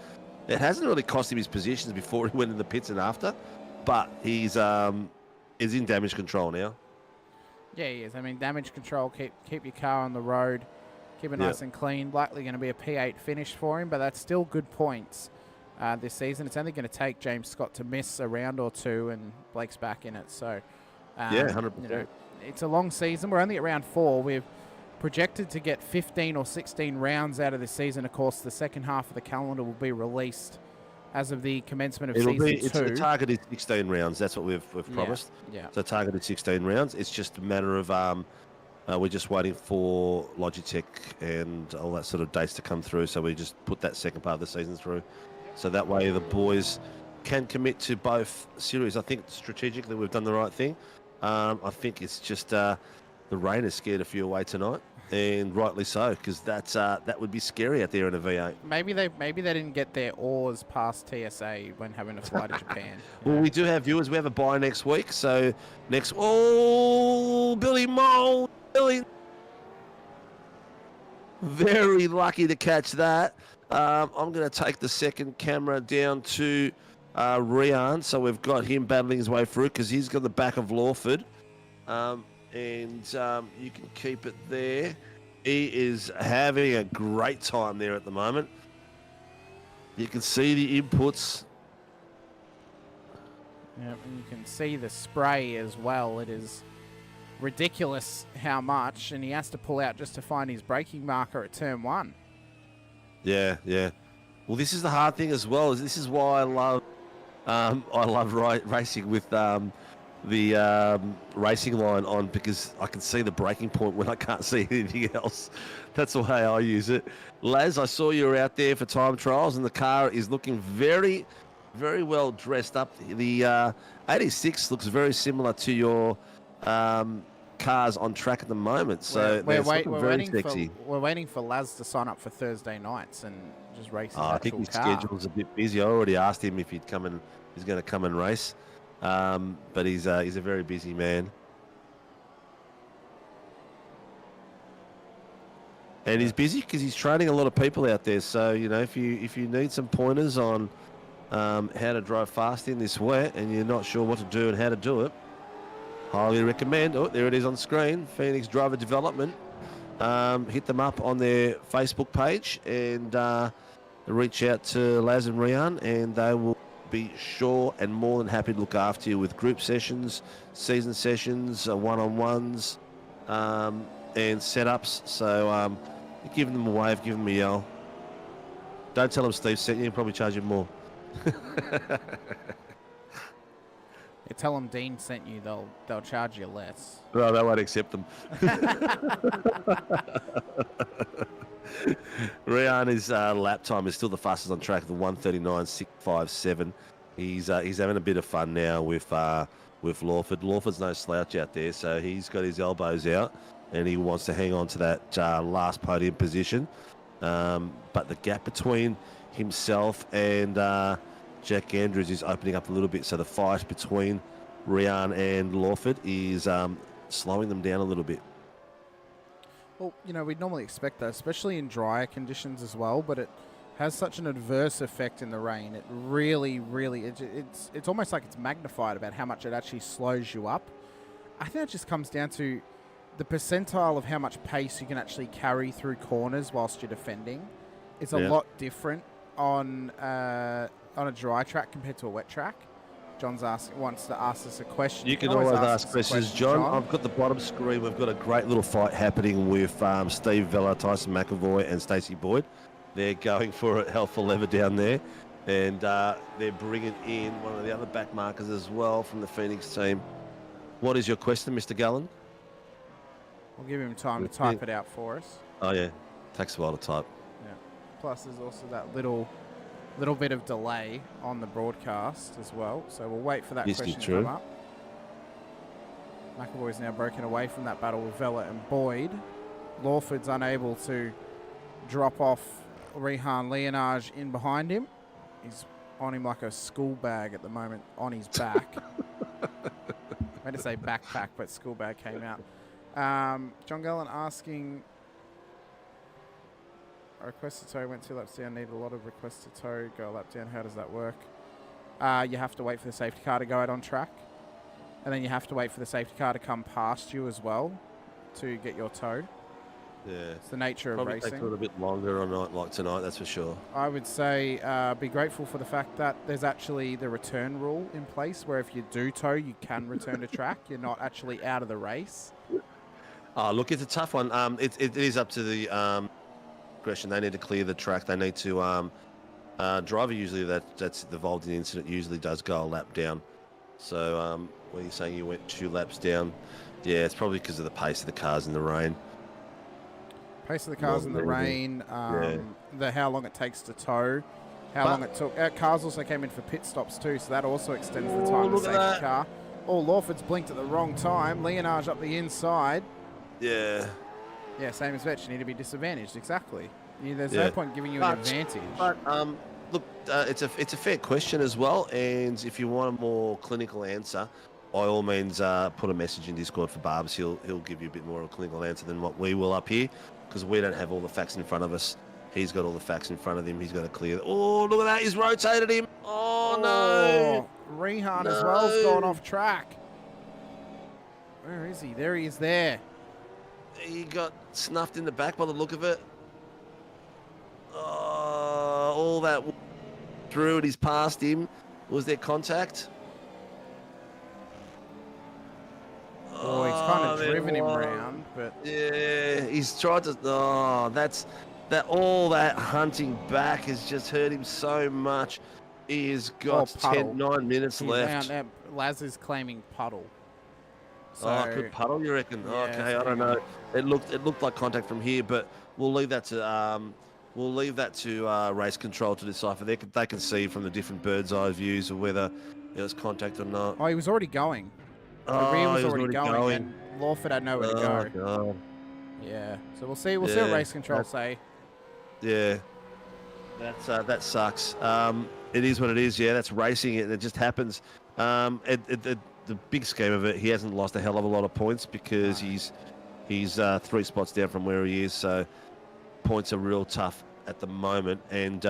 it hasn't really cost him his positions before he went in the pits and after. But he's in damage control now. Yeah, he is. I mean, damage control, keep your car on the road, keep it nice and clean. Likely going to be a P8 finish for him, but that's still good points this season. It's only going to take James Scott to miss a round or two, and Blake's back in it. So, 100%. You know, it's a long season. We're only at round 4. We've projected to get 15 or 16 rounds out of this season. Of course, the second half of the calendar will be released as of the commencement of season 2. It's a targeted 16 rounds. That's what we've promised. Yeah. So targeted 16 rounds. It's just a matter of we're just waiting for Logitech and all that sort of dates to come through. So we just put that second part of the season through. So that way the boys can commit to both series. I think strategically we've done the right thing. I think it's just the rain has scared a few away tonight. And rightly so, because that would be scary out there in a V8. Maybe they didn't get their oars past TSA when having to fly to Japan. Well, we do have viewers. We have a bye next week. So Billy Mole, Billy, very lucky to catch that. I'm going to take the second camera down to Rian. So we've got him battling his way through because he's got the back of Lawford. And you can keep it there. He is having a great time there at the moment. You can see the inputs. Yep, and you can see the spray as well. It is ridiculous how much, and he has to pull out just to find his braking marker at turn 1. Yeah. Well, this is the hard thing as well. This is why I love racing with the racing line on, because I can see the breaking point when I can't see anything else. That's the way I use it. Laz, I saw you were out there for time trials, and the car is looking very, very well dressed up. The 86 looks very similar to your cars on track at the moment, so we're waiting for Laz to sign up for Thursday nights and just race his actual car. I think his schedule's a bit busy. I already asked him if he's going to come and race. But he's a very busy man, and he's busy because he's training a lot of people out there. So if you need some pointers on how to drive fast in this wet and you're not sure what to do and how to do it, highly recommend. Oh, there it is on screen. Phoenix Driver Development. Hit them up on their Facebook page and reach out to Laz and Rian, and they will be sure and more than happy to look after you with group sessions, season sessions, one-on-ones, and setups. So give them a wave, give them a yell. Don't tell them Steve sent you, he'll probably charge you more. You tell them Dean sent you, they'll charge you less. No, they won't accept them. Rihan's lap time is still the fastest on track, the 1:39.657. He's having a bit of fun now with Lawford. Lawford's no slouch out there, so he's got his elbows out and he wants to hang on to that last podium position. But the gap between himself and Jack Andrews is opening up a little bit, so the fight between Rian and Lawford is slowing them down a little bit. Well, we'd normally expect that, especially in drier conditions as well, but it has such an adverse effect in the rain. It really, it's almost like it's magnified about how much it actually slows you up. I think it just comes down to the percentile of how much pace you can actually carry through corners whilst you're defending is a lot different on a dry track compared to a wet track. John's wants to ask us a question. You can always ask questions, John. I've got the bottom screen. We've got a great little fight happening with Steve Vella, Tyson McAvoy, and Stacey Boyd. They're going for a hell for leather down there, and they're bringing in one of the other back markers as well from the Phoenix team. What is your question, Mr. Gallen? We'll give him time to type it out for us. Oh yeah, takes a while to type. Yeah. Plus, there's also that little bit of delay on the broadcast as well. So we'll wait for that question to come up. McAvoy's now broken away from that battle with Vella and Boyd. Lawford's unable to drop off Rehan Leonage in behind him. He's on him like a school bag at the moment on his back. I meant to say backpack, but school bag came out. John Gallen asking, a request to tow, went 2 laps down, need a lot of requests to tow, go a lap down. How does that work? You have to wait for the safety car to go out on track. And then you have to wait for the safety car to come past you as well to get your tow. Yeah. It's the nature Probably of racing. Take a little bit longer on a night like tonight, that's for sure. I would say be grateful for the fact that there's actually the return rule in place where if you do tow, you can return to track. You're not actually out of the race. Look, it's a tough one. It is up to the question. They need to clear the track. They need to driver usually that's involved in the incident usually does go a lap down. So when you're saying you went 2 laps down, yeah, it's probably because of the pace of the cars in the rain. Pace of the cars in the rain, how long it takes to tow, how long it took. Cars also came in for pit stops too, so that also extends the time of the safety car. Oh, Lawford's blinked at the wrong time. Leonage up the inside. Yeah. Yeah, same as Vetch. You need to be disadvantaged. Exactly. There's no point giving you an advantage. But look, it's a fair question as well. And if you want a more clinical answer, by all means, put a message in Discord for Barbs. He'll give you a bit more of a clinical answer than what we will up here, because we don't have all the facts in front of us. He's got all the facts in front of him. He's got to clear. Oh, look at that! He's rotated him. Oh no! Rehan as well has gone off track. Where is he? There he is. There. He got snuffed in the back by the look of it. All that through and he's past him. Was there contact? Oh, he's kind of driven him round, but yeah, he's tried to. Oh, all that hunting back has just hurt him so much. He has got 9 minutes left. Laz is claiming puddle. So, good puddle, you reckon? Yeah, okay, I don't know. It looked like contact from here, but we'll leave that to race control to decipher. They can see from the different bird's eye views of whether it was contact or not. Oh, he was already going. The rear was already going, and Lawford had nowhere to go. God. Yeah, so we'll see. We'll see what race control say. Yeah, that sucks. It is what it is. Yeah, that's racing. It just happens. The big scheme of it, he hasn't lost a hell of a lot of points because he's 3 spots down from where he is. So points are real tough at the moment. And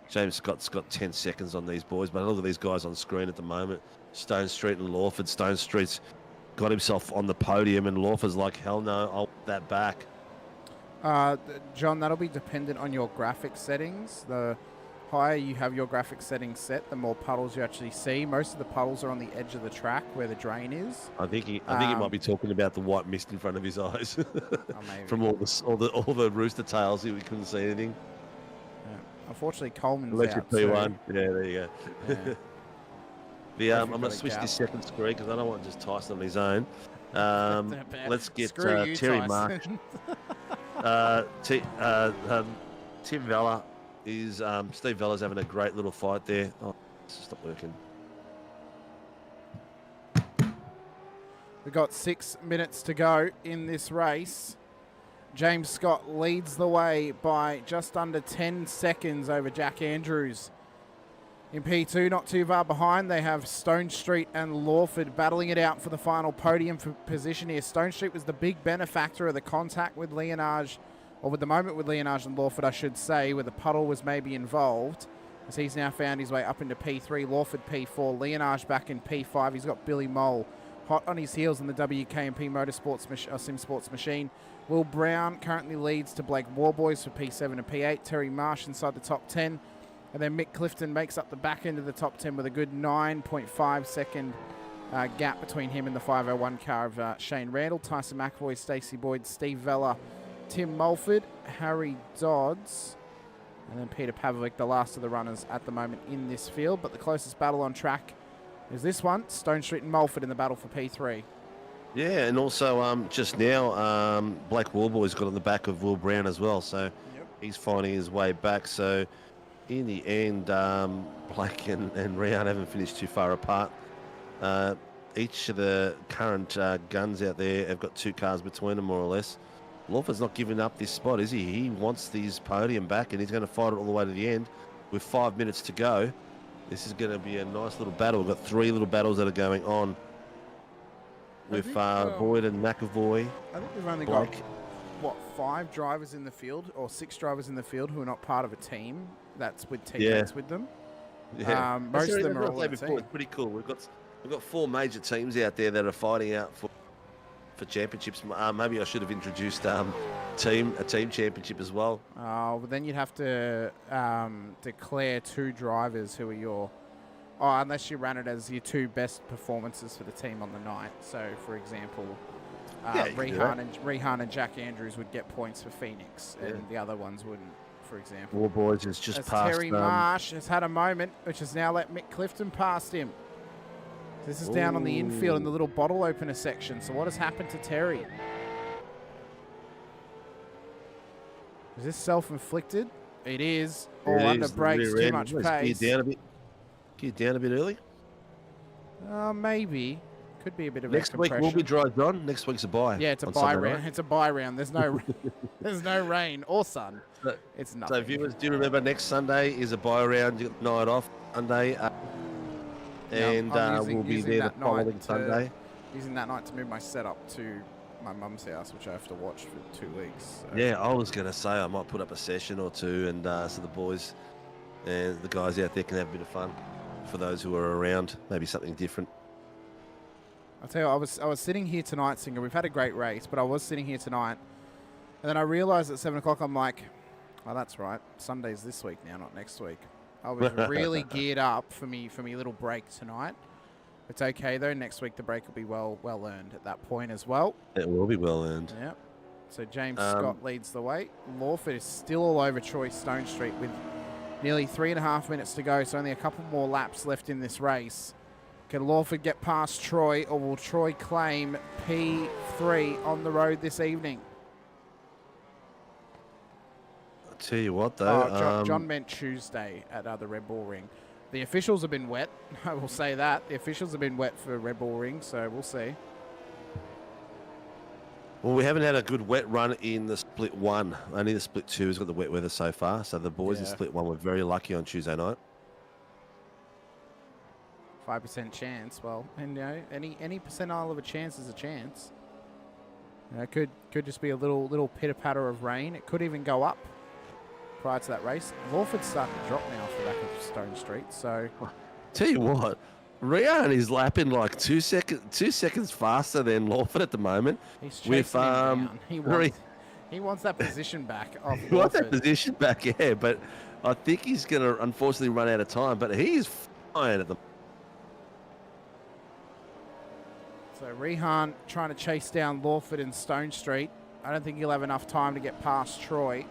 James Scott's got 10 seconds on these boys. But look at these guys on screen at the moment. Stone Street and Lawford. Stone Street's got himself on the podium, and Lawford's like, hell no, I'll put that back. John, that'll be dependent on your graphic settings. The higher you have your graphic settings set, the more puddles you actually see. Most of the puddles are on the edge of the track where the drain is. I think he might be talking about the white mist in front of his eyes from all the rooster tails. We couldn't see anything. Yeah. Unfortunately, Coleman's Electric out. P1. Yeah, there you go. Yeah. I'm going to switch this second screen because I don't want just Tyson on his own. Let's get Terry Mark. Tim Vella is Steve Vella's having a great little fight there. Oh, stop working. We've got 6 minutes to go in this race. James Scott leads the way by just under 10 seconds over Jack Andrews. In P2, not too far behind, they have Stone Street and Lawford battling it out for the final podium position here. Stone Street was the big benefactor of the contact with Leonage, or with the moment with Leonage and Lawford, I should say, where the puddle was maybe involved, as he's now found his way up into P3. Lawford P4, Leonage back in P5. He's got Billy Mole hot on his heels in the WKMP Motorsports Sim Sports machine. Will Brown currently leads to Blake Warboys for P7 and P8. Terry Marsh inside the top 10. And then Mick Clifton makes up the back end of the top 10 with a good 9.5 second gap between him and the 501 car of Shane Randall, Tyson McAvoy, Stacey Boyd, Steve Vella, Tim Mulford, Harry Dodds, and then Peter Pavlovic, the last of the runners at the moment in this field. But the closest battle on track is this one, Stone Street and Mulford in the battle for P3. Yeah, and also just now, Blake Warboy's got on the back of Will Brown as well, so he's finding his way back. So in the end, Blake and Rian haven't finished too far apart. Each of the current guns out there have got 2 cars between them, more or less. Lawford's not giving up this spot, is he? He wants his podium back, and he's going to fight it all the way to the end with 5 minutes to go. This is going to be a nice little battle. We've got 3 little battles that are going on with Boyd and McAvoy. I think we've only got, 5 drivers in the field, or 6 drivers in the field who are not part of a team that's with teammates with them. Yeah. Most of them are all in a team. It's pretty cool. We've got 4 major teams out there that are fighting out for championships. Maybe I should have introduced a team championship as well. Well, then you'd have to declare 2 drivers who are your... unless you run it as your 2 best performances for the team on the night. So, for example, Rehan and Jack Andrews would get points for Phoenix, and the other ones wouldn't, for example. War Boys has just passed... Terry Marsh has had a moment, which has now let Mick Clifton past him. This is down on the infield in the little bottle opener section. So what has happened to Terry? Is this self-inflicted? It is. All under brakes, too much pace. Gear down a bit early? Maybe. Could be a bit of Next week will be dry, John. Next week's a bye. Yeah, it's a bye round. It's a bye round. There's no rain or sun. It's nothing. So viewers, do remember next Sunday is a bye round. You got the night off Sunday. And we'll be there the following Sunday. Using that night to move my setup to my mum's house, which I have to watch for 2 weeks. So. Yeah, I was going to say I might put up a session or 2, and so the boys and the guys out there can have a bit of fun. For those who are around, maybe something different. I'll tell you, I was sitting here tonight, Singer. We've had a great race, but I was sitting here tonight, and then I realised at 7 o'clock, I'm like, oh, that's right. Sunday's this week now, not next week. I was really geared up for me little break tonight. It's okay though. Next week the break will be well earned at that point as well. It will be well earned. Yep. So James Scott leads the way. Lawford is still all over Troy Stone Street with nearly 3.5 minutes to go. So only a couple more laps left in this race. Can Lawford get past Troy, or will Troy claim P3 on the road this evening? Tell you what, though. John meant Tuesday at the Red Bull Ring. The officials have been wet. I will say that. The officials have been wet for Red Bull Ring, so we'll see. Well, we haven't had a good wet run in the split 1. Only the split 2 has got the wet weather so far. So the boys in split 1 were very lucky on Tuesday night. 5% chance. Well, and you know, any percentile of a chance is a chance. It could just be a little pitter patter of rain. It could even go up. Prior to that race, Lawford's starting to drop now off the back of Stone Street. So, tell you what, Rian is lapping like 2 seconds faster than Lawford at the moment. He's chasing him down. He wants that position back. He wants that position back, yeah. But I think he's going to unfortunately run out of time. But he is flying at the. So Rehan trying to chase down Lawford and Stone Street. I don't think he'll have enough time to get past Troy.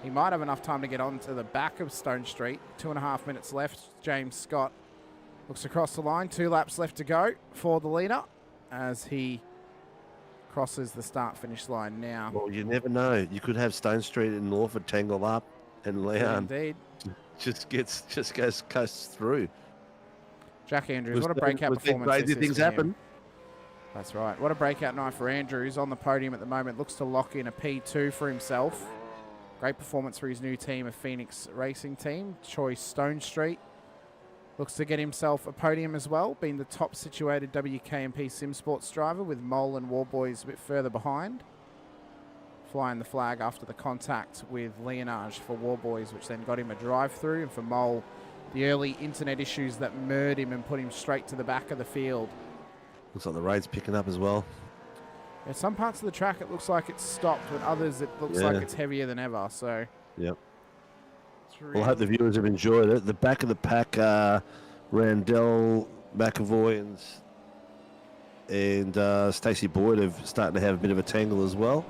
He might have enough time to get onto the back of Stone Street. 2.5 minutes left. James Scott looks across the line. 2 laps left to go for the leader as he crosses the start-finish line now. Well, you never know. You could have Stone Street and Lawford tangle up, and Leon just goes through. Jack Andrews, what a breakout performance! Crazy things happen. That's right. What a breakout night for Andrews on the podium at the moment. Looks to lock in a P2 for himself. Great performance for his new team, a Phoenix Racing team. Choice Stone Street looks to get himself a podium as well, being the top situated WKMP Sim Sports driver, with Mole and Warboys a bit further behind. Flying the flag after the contact with Leonage for Warboys, which then got him a drive-through, and for Mole, the early internet issues that murdered him and put him straight to the back of the field. Looks like the rain's picking up as well. Yeah, some parts of the track it looks like it's stopped, but others it looks like it's heavier than ever. So. Yep. Well, I hope the viewers have enjoyed it. The back of the pack, Randell, McAvoy, and Stacey Boyd have starting to have a bit of a tangle as well.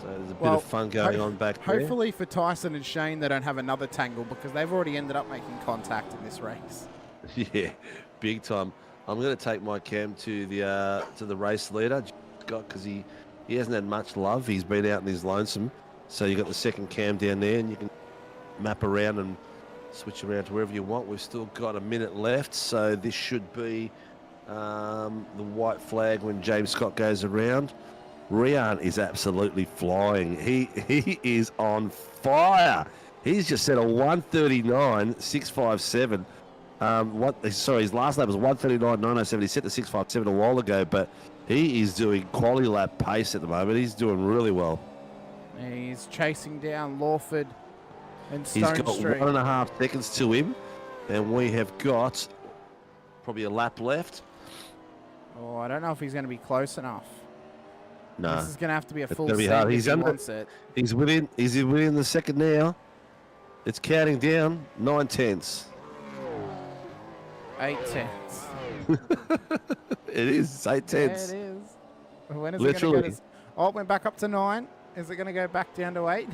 So there's a bit of fun going on back there. Hopefully for Tyson and Shane, they don't have another tangle because they've already ended up making contact in this race. Yeah, big time. I'm going to take my cam to the race leader, Scott, because he hasn't had much love. He's been out in his lonesome. So you got the second cam down there, and you can map around and switch around to wherever you want. We've still got a minute left, so this should be the white flag when James Scott goes around. Rian is absolutely flying. He is on fire. He's just set a 1:39.657. Sorry, his last lap was 1:39.907. He set the 657 a while ago, but he is doing quality lap pace at the moment. He's doing really well. He's chasing down Lawford and Stone He's got Street. 1.5 seconds to him, and we have got probably a lap left. Oh, I don't know if he's going to be close enough. No, this is going to have to be a full it's stint hard. if He's he under. wants it. He's within the second now. It's counting down 9/10. 8/10. It is. It's 8/10. Yeah, it is. When is Literally. it going to go? It went back up to 9. Is it going to go back down to 8?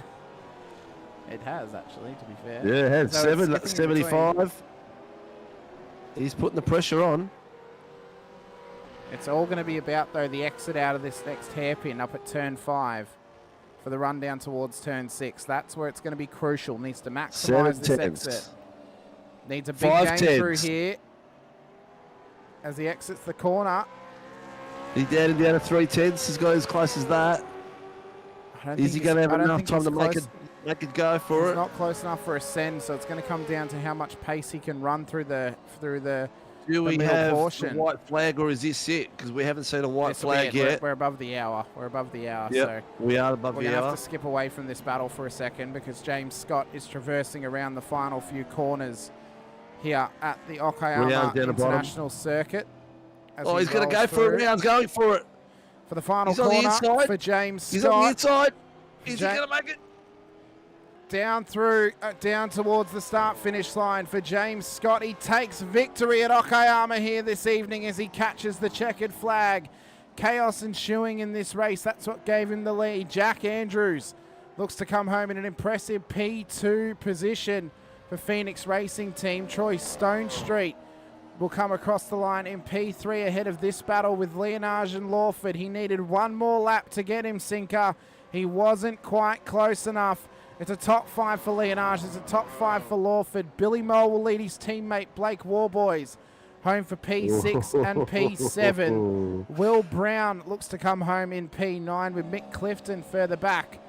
It has, actually, to be fair. Yeah, it had So it's skipping in 75. between. He's putting the pressure on. It's all going to be about, though, the exit out of this next hairpin up at turn 5 for the run down towards turn 6. That's where it's going to be crucial. Needs to maximise this 7/10. exit. Needs a big 5/10. gain through here as he exits the corner. He's down to 3/10. He's got as close as that. Is he going to have enough time to make it go for it? It's not close enough for a send, so it's going to come down to how much pace he can run through the Do we middle have portion. a white flag, or is this it? Because we haven't seen a white This'll be flag it. yet. We're above the hour. We're above the hour. Yep, So we are above we're the going to hour. have to skip away from this battle for a second because James Scott is traversing around the final few corners here at the Okayama down the bottom. International Circuit. as Oh, he he's going to rolls go for it. through. Round's going for it. For the final He's on the corner inside. for James Scott. He's on the inside. Is he Ja- going to make it? Down through, down towards the start-finish line for James Scott. He takes victory at Okayama here this evening as he catches the checkered flag. Chaos ensuing in this race. That's what gave him the lead. Jack Andrews looks to come home in an impressive P2 position for Phoenix Racing Team. Troy Stone Street will come across the line in P3 ahead of this battle with Leonage and Lawford. He needed one more lap to get him, Sinker. He wasn't quite close enough. It's a top 5 for Leonage. It's a top 5 for Lawford. Billy Mole will lead his teammate Blake Warboys home for P6 and P7. Will Brown looks to come home in P9 with Mick Clifton further back.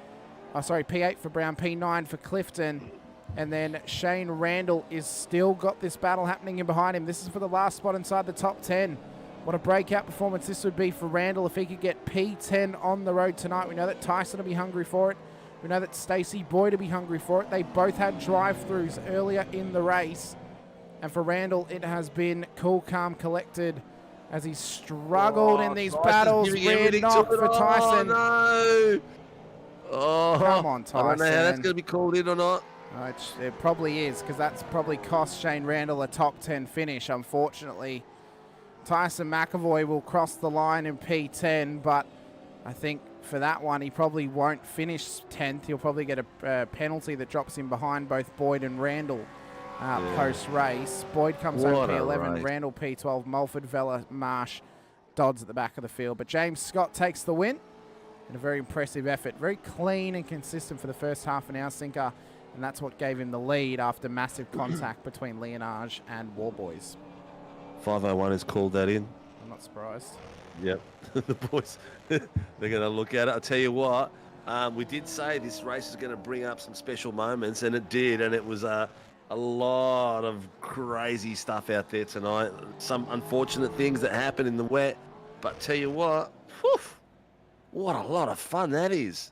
Oh, sorry, P8 for Brown, P9 for Clifton. And then Shane Randall is still got this battle happening in behind him. This is for the last spot inside the top 10. What a breakout performance this would be for Randall if he could get P10 on the road tonight. We know that Tyson will be hungry for it. We know that Stacey Boyd will be hungry for it. They both had drive-throughs earlier in the race. And for Randall, it has been cool, calm, collected as he struggled in these battles. Rear knock for Tyson. Oh, no. Oh, Come on, Tyson. I don't know how that's going to be called in or not. It probably is, because that's probably cost Shane Randall a top 10 finish, unfortunately. Tyson McAvoy will cross the line in P10, but I think for that one, he probably won't finish 10th. He'll probably get a penalty that drops him behind both Boyd and Randall post-race. Boyd comes home P11, Randall P12, Mulford, Vella, Marsh, Dodds at the back of the field. But James Scott takes the win in a very impressive effort. Very clean and consistent for the first half an hour, Sinker. And that's what gave him the lead after massive contact between Leonage and Warboys. 501 has called that in. I'm not surprised. Yep. The boys, they're going to look at it. I'll tell you what, we did say this race is going to bring up some special moments, and it did, and it was a lot of crazy stuff out there tonight. Some unfortunate things that happened in the wet, but tell you what, whew, what a lot of fun that is.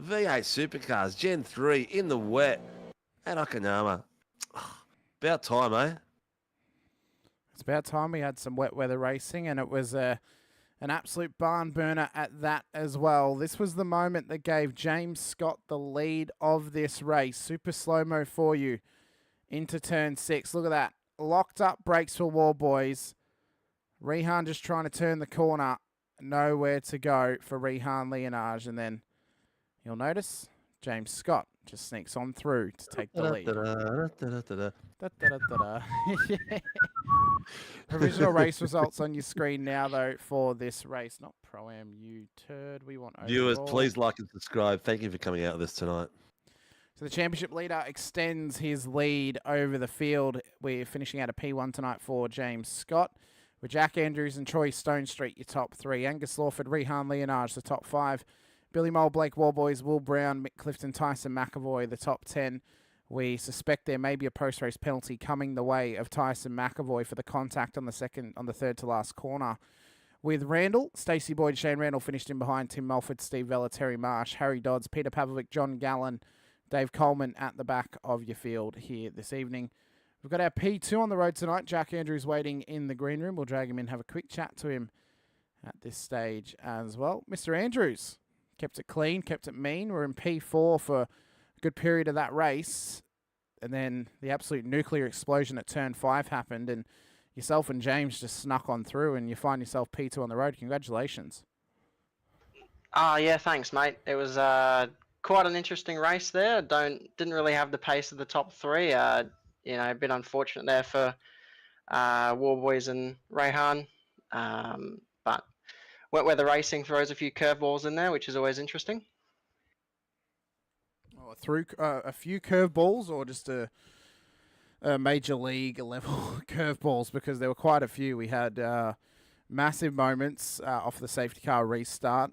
V8 Supercars, Gen 3 in the wet at Okayama. About time, eh? about time we had some wet weather racing, and it was an absolute barn burner at that as well. This was the moment that gave James Scott the lead of this race. Super slow-mo for you into turn 6. Look at that. Locked up brakes for War Boys. Rehan just trying to turn the corner. Nowhere to go for Rehan Leonage. And then you'll notice James Scott just sneaks on through to take the lead. Yeah. Provisional race results on your screen now, though, for this race. Not Pro-Am, you turd. We want overall. Viewers, please like and subscribe. Thank you for coming out with us tonight. So the championship leader extends his lead over the field. We're finishing out a P1 tonight for James Scott, with Jack Andrews and Troy Stonestreet, your top 3. Angus Lawford, Rehan Leonage, the top 5. Billy Mole, Blake Warboys, Will Brown, Mick Clifton, Tyson McAvoy, the top 10. We suspect there may be a post-race penalty coming the way of Tyson McAvoy for the contact on the third to last corner. With Randall, Stacey Boyd, Shane Randall finished in behind Tim Mulford, Steve Vella, Terry Marsh, Harry Dodds, Peter Pavlovic, John Gallen, Dave Coleman at the back of your field here this evening. We've got our P2 on the road tonight. Jack Andrews waiting in the green room. We'll drag him in, have a quick chat to him at this stage as well. Mr. Andrews kept it clean, kept it mean. We're in P4 for a good period of that race. And then the absolute nuclear explosion at turn 5 happened, and yourself and James just snuck on through, and you find yourself P2 on the road. Congratulations. Yeah, thanks, mate. It was quite an interesting race there. Didn't really have the pace of the top 3. A bit unfortunate there for Warboys and Rehan. But wet weather racing throws a few curveballs in there, which is always interesting. Through a few curveballs, or just a major league level curveballs, because there were quite a few. We had massive moments off the safety car restart.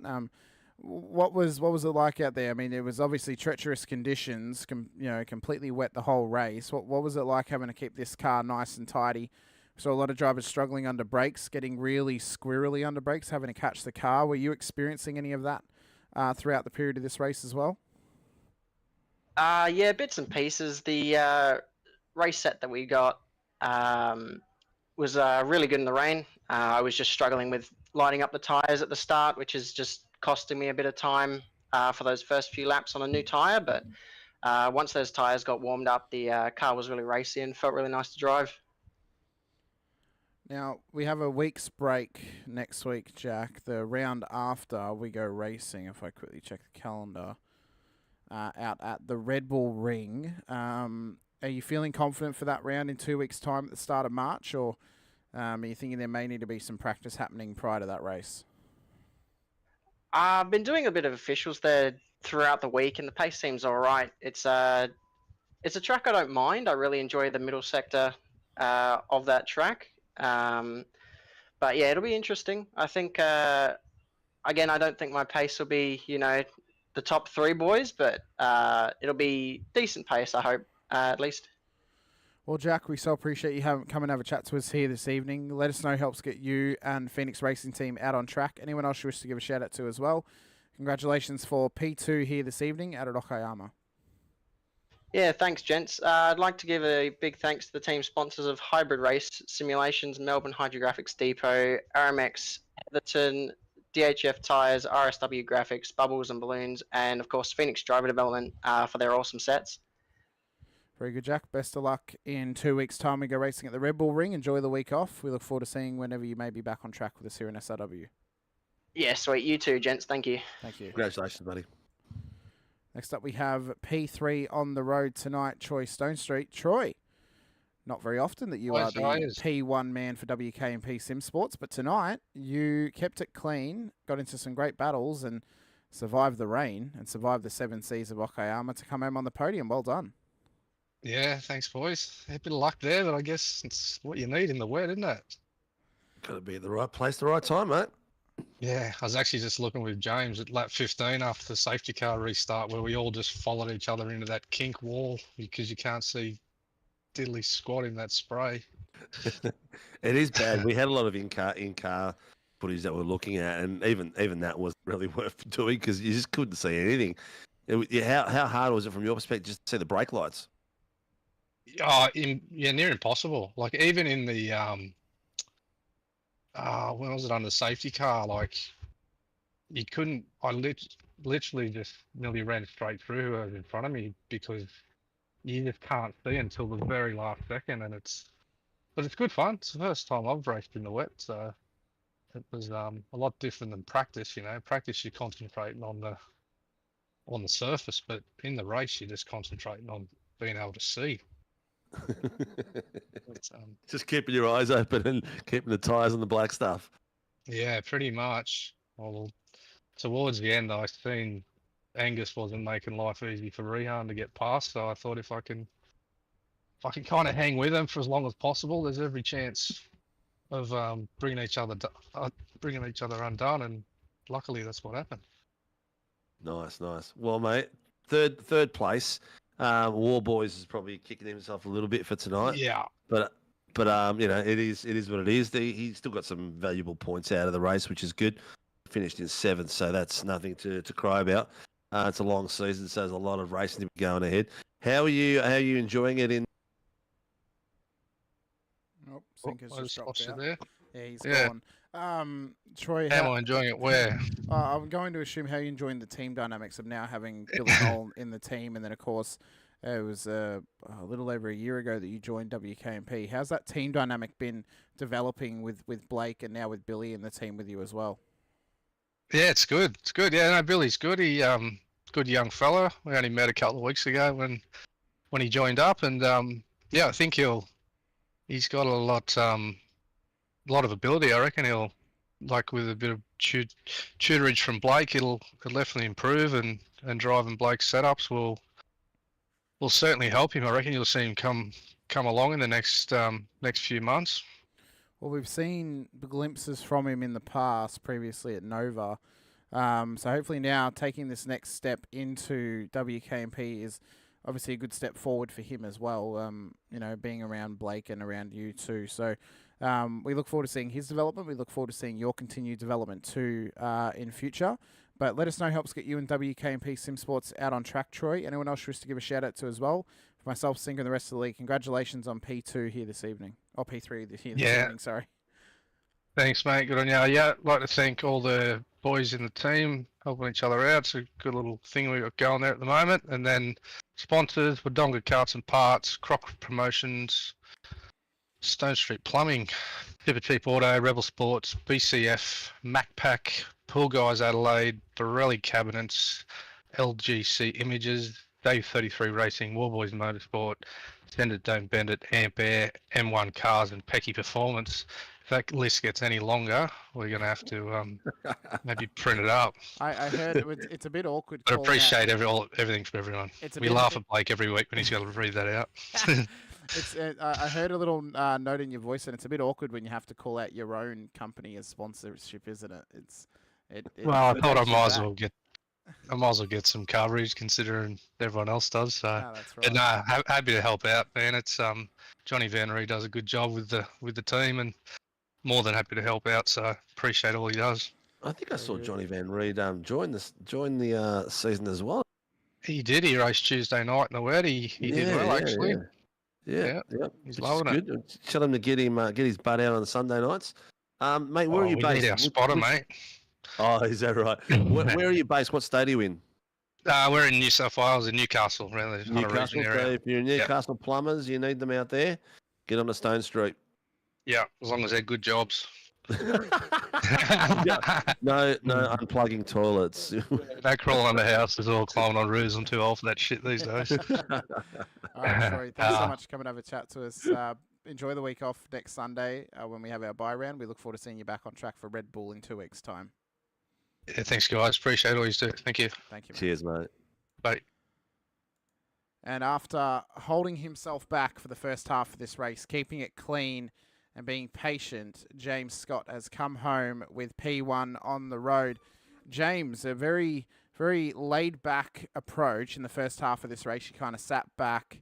What was it like out there? I mean, it was obviously treacherous conditions, completely wet the whole race. What was it like having to keep this car nice and tidy? So a lot of drivers struggling under brakes, getting really squirrely under brakes, having to catch the car. Were you experiencing any of that throughout the period of this race as well? Yeah, bits and pieces. The race set that we got was really good in the rain. I was just struggling with lighting up the tyres at the start, which is just costing me a bit of time for those first few laps on a new tyre. But once those tyres got warmed up, the car was really racy and felt really nice to drive. Now, we have a week's break next week, Jack. The round after we go racing, if I quickly check the calendar, out at the Red Bull Ring. Are you feeling confident for that round in 2 weeks' time at the start of March, or are you thinking there may need to be some practice happening prior to that race? I've been doing a bit of officials there throughout the week, and the pace seems all right. It's a track I don't mind. I really enjoy the middle sector of that track. But yeah, it'll be interesting. I think, again, I don't think my pace will be, the top 3 boys, but it'll be decent pace, I hope, at least. Well, Jack, we so appreciate you come and have a chat to us here this evening. Let us know helps get you and Phoenix Racing Team out on track. Anyone else you wish to give a shout out to as well? Congratulations for P2 here this evening out at Okayama. Yeah, thanks, gents. I'd like to give a big thanks to the team sponsors of Hybrid Race Simulations, Melbourne Hydrographics Depot, Aramex, Heatherton, DHF Tyres, RSW Graphics, Bubbles and Balloons, and of course Phoenix Driver Development for their awesome sets. Very good, Jack. Best of luck in 2 weeks' time. We go racing at the Red Bull Ring. Enjoy the week off. We look forward to seeing whenever you may be back on track with us here in SRW. Yeah, sweet. You too, gents. Thank you. Thank you. Congratulations, buddy. Next up, we have P3 on the road tonight, Troy Stonestreet. Troy, not very often that you are the P1 man for WKMP Sim Sports, but tonight you kept it clean, got into some great battles, and survived the rain and survived the 7 seas of Okayama to come home on the podium. Well done. Yeah, thanks, boys. A bit of luck there, but I guess it's what you need in the wet, isn't it? Got to be at the right place, the right time, mate. Yeah, I was actually just looking with James at lap 15 after the safety car restart, where we all just followed each other into that kink wall because you can't see diddly squat in that spray. It is bad. We had a lot of in-car footage that we're looking at, and even that wasn't really worth doing because you just couldn't see anything. How hard was it from your perspective just to see the brake lights? Near impossible. Like even in the When was it on the safety car? Like, you couldn't. Literally just nearly ran straight through whoever's in front of me because you just can't see until the very last second, and but it's good fun. It's the first time I've raced in the wet, so it was a lot different than practice. Practice you're concentrating on the surface, but in the race you're just concentrating on being able to see. Just keeping your eyes open and keeping the tyres on the black stuff. Yeah, pretty much. Well, towards the end, I seen Angus wasn't making life easy for Rehan to get past, so I thought if I can kind of hang with him for as long as possible, there's every chance of bringing each other undone, and luckily that's what happened. Nice. Well, mate, third place. War Boys is probably kicking himself a little bit for tonight. Yeah. But it is what it is. He's still got some valuable points out of the race, which is good. Finished in 7th, so that's nothing to cry about. It's a long season, so there's a lot of racing to be going ahead. How are you enjoying it in? Oh, Sinker's just dropped out. There. Yeah, he's gone. Troy, how am I enjoying it? Where? I'm going to assume how you're enjoying the team dynamics of now having Billy Noel in the team, and then of course it was a little over a year ago that you joined WKMP. How's that team dynamic been developing with Blake and now with Billy in the team with you as well? Yeah, it's good. It's good. Yeah, no, Billy's good. He good young fella. We only met a couple of weeks ago when he joined up, and yeah, I think he's got a lot of ability. I reckon he'll, like, with a bit of tutorage from Blake, it'll definitely improve, and driving Blake's setups will certainly help him. I reckon you'll see him come along in the next few months. Well, we've seen glimpses from him in the past, previously at Nova. So hopefully now taking this next step into WKMP is obviously a good step forward for him as well, being around Blake and around you too. So we look forward to seeing his development. We look forward to seeing your continued development too in future. But let us know who helps get you and WKMP Sim Sports out on track, Troy. Anyone else you wish to give a shout out to as well? For myself, Sinker, and the rest of the league, congratulations on P2 here this evening. Or P3 this evening, sorry. Thanks, mate. Good on you. Yeah, I'd like to thank all the boys in the team helping each other out. It's a good little thing we've got going there at the moment. And then sponsors, Wodonga Carts and Parts, Croc Promotions, Stone Street Plumbing, Super Cheap Auto, Rebel Sports, BCF, MacPack, Pool Guys Adelaide, Borelli Cabinets, LGC Images, Dave 33 Racing, Warboys Motorsport, Send It, Don't Bend It, Amp Air, M1 Cars, and Pecky Performance. If that list gets any longer, we're going to have to maybe print it up. I heard it's a bit awkward. But appreciate everything from everyone. We laugh at Blake every week when he's got to read that out. I heard a little note in your voice, and it's a bit awkward when you have to call out your own company as sponsorship, isn't it? Well, I thought I might as well get some coverage considering everyone else does. So, that's right. And happy to help out, man. It's Johnny Van Ree does a good job with the team, and more than happy to help out. So appreciate all he does. I think I saw Johnny Van Ree join the season as well. He did. He raced Tuesday night in the wet. He did well actually. Yeah. He's loving it. Tell him to get his butt out on Sunday nights. Mate, where are you based? Need our spotter, mate. Oh, is that right? Where are you based? What state are you in? We're in New South Wales, in Newcastle, around the Newcastle. area. So if you're Newcastle plumbers, you need them out there. Get on to Stone Street. Yeah, as long as they're good jobs. No, unplugging toilets. No crawling on the house. There's all climbing on roofs. I'm too old for that shit these days. All right, Troy, thanks so much for coming over to chat to us. Enjoy the week off next Sunday when we have our bye round. We look forward to seeing you back on track for Red Bull in 2 weeks' time. Yeah, thanks, guys. Appreciate all you do. Thank you. Thank you, mate. Cheers, mate. Bye. And after holding himself back for the first half of this race, keeping it clean and being patient, James Scott has come home with P1 on the road. James, a very, very laid-back approach in the first half of this race. You kind of sat back,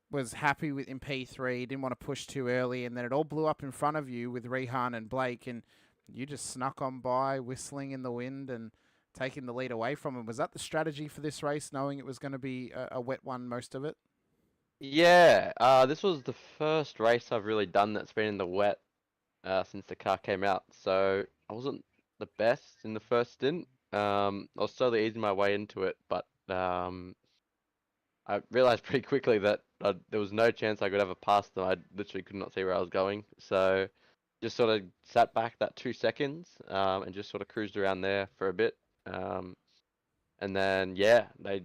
was happy with in P3, didn't want to push too early, and then it all blew up in front of you with Rehan and Blake, and you just snuck on by, whistling in the wind and taking the lead away from him. Was that the strategy for this race, knowing it was going to be a wet one, most of it? Yeah, this was the first race I've really done that's been in the wet since the car came out. So I wasn't the best in the first stint. I was slowly easing my way into it, but I realized pretty quickly that there was no chance I could ever pass them. I literally could not see where I was going. So just sort of sat back that 2 seconds and just sort of cruised around there for a bit. And then, yeah, I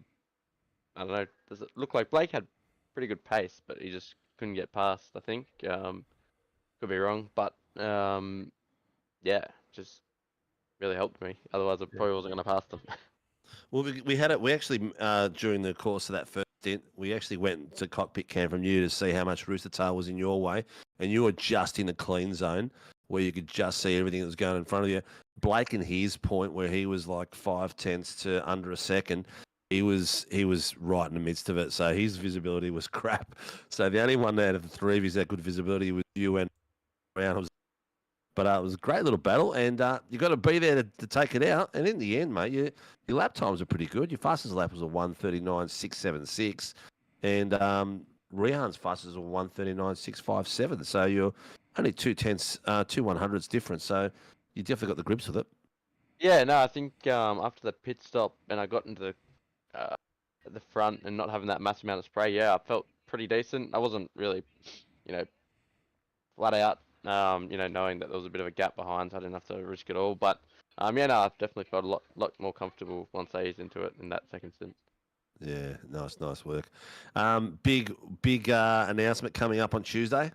don't know, does it look like Blake had pretty good pace, but he just couldn't get past, I think. Could be wrong, but yeah, just really helped me. Otherwise, I probably wasn't going to pass them. Well, we had it. We actually during the course of that first stint, we actually went to cockpit cam from you to see how much Rooster Tail was in your way, and you were just in the clean zone where you could just see everything that was going in front of you. Blake and his point where he was like 0.5 to under a second, he was right in the midst of it. So his visibility was crap. So the only one out of the three of you that had good visibility was you and around. But it was a great little battle, and you got to be there to take it out. And in the end, mate, your lap times are pretty good. Your fastest lap was a 1:39.676, and Rihan's fastest was a 1:39.657. So you're only 2/100ths difference. So you definitely got the grips with it. Yeah, no, I think after the pit stop and I got into the front and not having that massive amount of spray, yeah, I felt pretty decent. I wasn't really, flat out. Knowing that there was a bit of a gap behind, so I didn't have to risk it all. But yeah, no, I definitely felt a lot more comfortable once I eased into it in that second stint. Yeah, nice work. Big announcement coming up on Tuesday.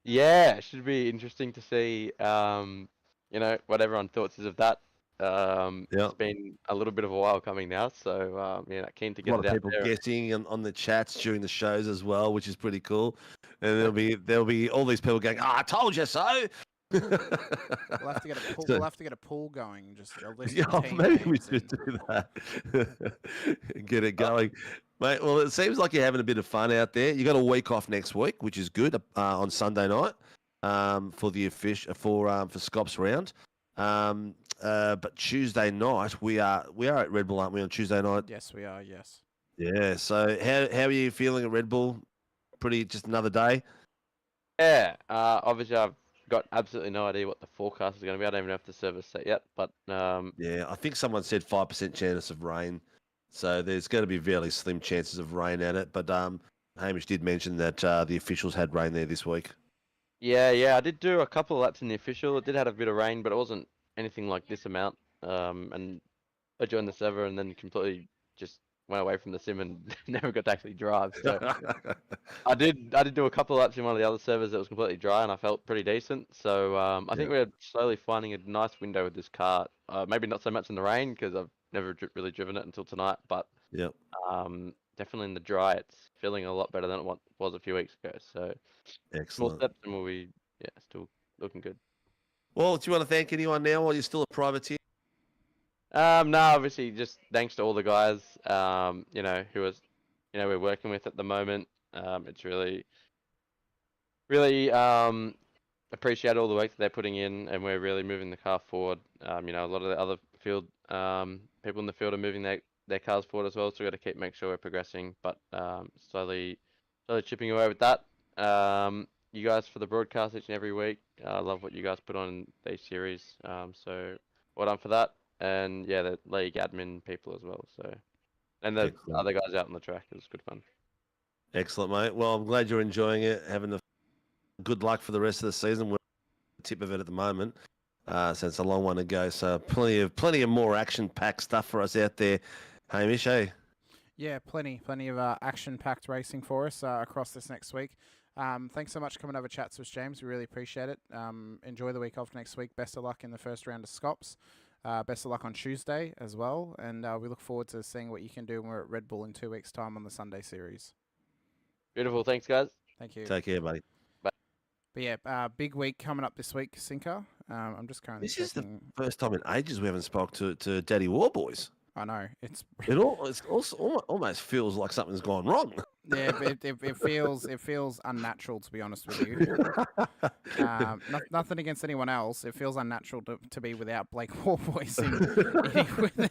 Yeah, it should be interesting to see. What everyone thoughts is of that. It's been a little bit of a while coming now, so keen to get it out there. A lot of people guessing on the chats during the shows as well, which is pretty cool. And there'll be all these people going, I told you so. We'll have to get a pool. We'll have to get a pool going. Just maybe we should do that. Get it going, mate. Well, it seems like you're having a bit of fun out there. You got a week off next week, which is good. On Sunday night, for the for Scops round. But Tuesday night we are at Red Bull, aren't we? On Tuesday night. Yes, we are. Yes. Yeah. So how are you feeling at Red Bull? Pretty just another day. Yeah. Obviously, I've got absolutely no idea what the forecast is going to be. I don't even have the service set yet. But yeah, I think someone said 5% chance of rain. So there's going to be fairly slim chances of rain at it. But Hamish did mention that the officials had rain there this week. Yeah. I did do a couple of laps in the official. It did have a bit of rain, but it wasn't anything like this amount. And I joined the server and then completely just went away from the sim and never got to actually drive. So I did do a couple of laps in one of the other servers that was completely dry, and I felt pretty decent. So I think we're slowly finding a nice window with this car. Maybe not so much in the rain because I've never really driven it until tonight, but definitely in the dry, it's feeling a lot better than it was a few weeks ago. So excellent. Small steps, and we'll be still looking good. Well, do you want to thank anyone now while you're still a privateer? No, obviously just thanks to all the guys, who we're working with at the moment. It's really appreciate all the work that they're putting in, and we're really moving the car forward. A lot of the other field people in the field are moving their cars forward as well, so we've got to make sure we're progressing, but slowly chipping away with that. You guys for the broadcast each and every week. I love what you guys put on in these series. So well done for that. And yeah, the league admin people as well. So, and the other guys out on the track. It was good fun. Excellent, mate. Well, I'm glad you're enjoying it. Having good luck for the rest of the season. We're at the tip of it at the moment, so it's a long one to go. So plenty of more action-packed stuff for us out there. Hamish, hey? Yeah, plenty of action-packed racing for us across this next week. Thanks so much for coming over chats with James. We really appreciate it. Enjoy the week off next week. Best of luck in the first round of Scops. Best of luck on Tuesday as well. And we look forward to seeing what you can do when we're at Red Bull in 2 weeks' time on the Sunday series. Beautiful. Thanks, guys. Thank you. Take care, buddy. Bye. But yeah, big week coming up this week, Sinker. I'm just currently This is the first time in ages we haven't spoke to Daddy Warboys. I know. It also almost feels like something's gone wrong. Yeah, it feels unnatural, to be honest with you. Nothing against anyone else. It feels unnatural to be without Blake Warboys with us at the moment.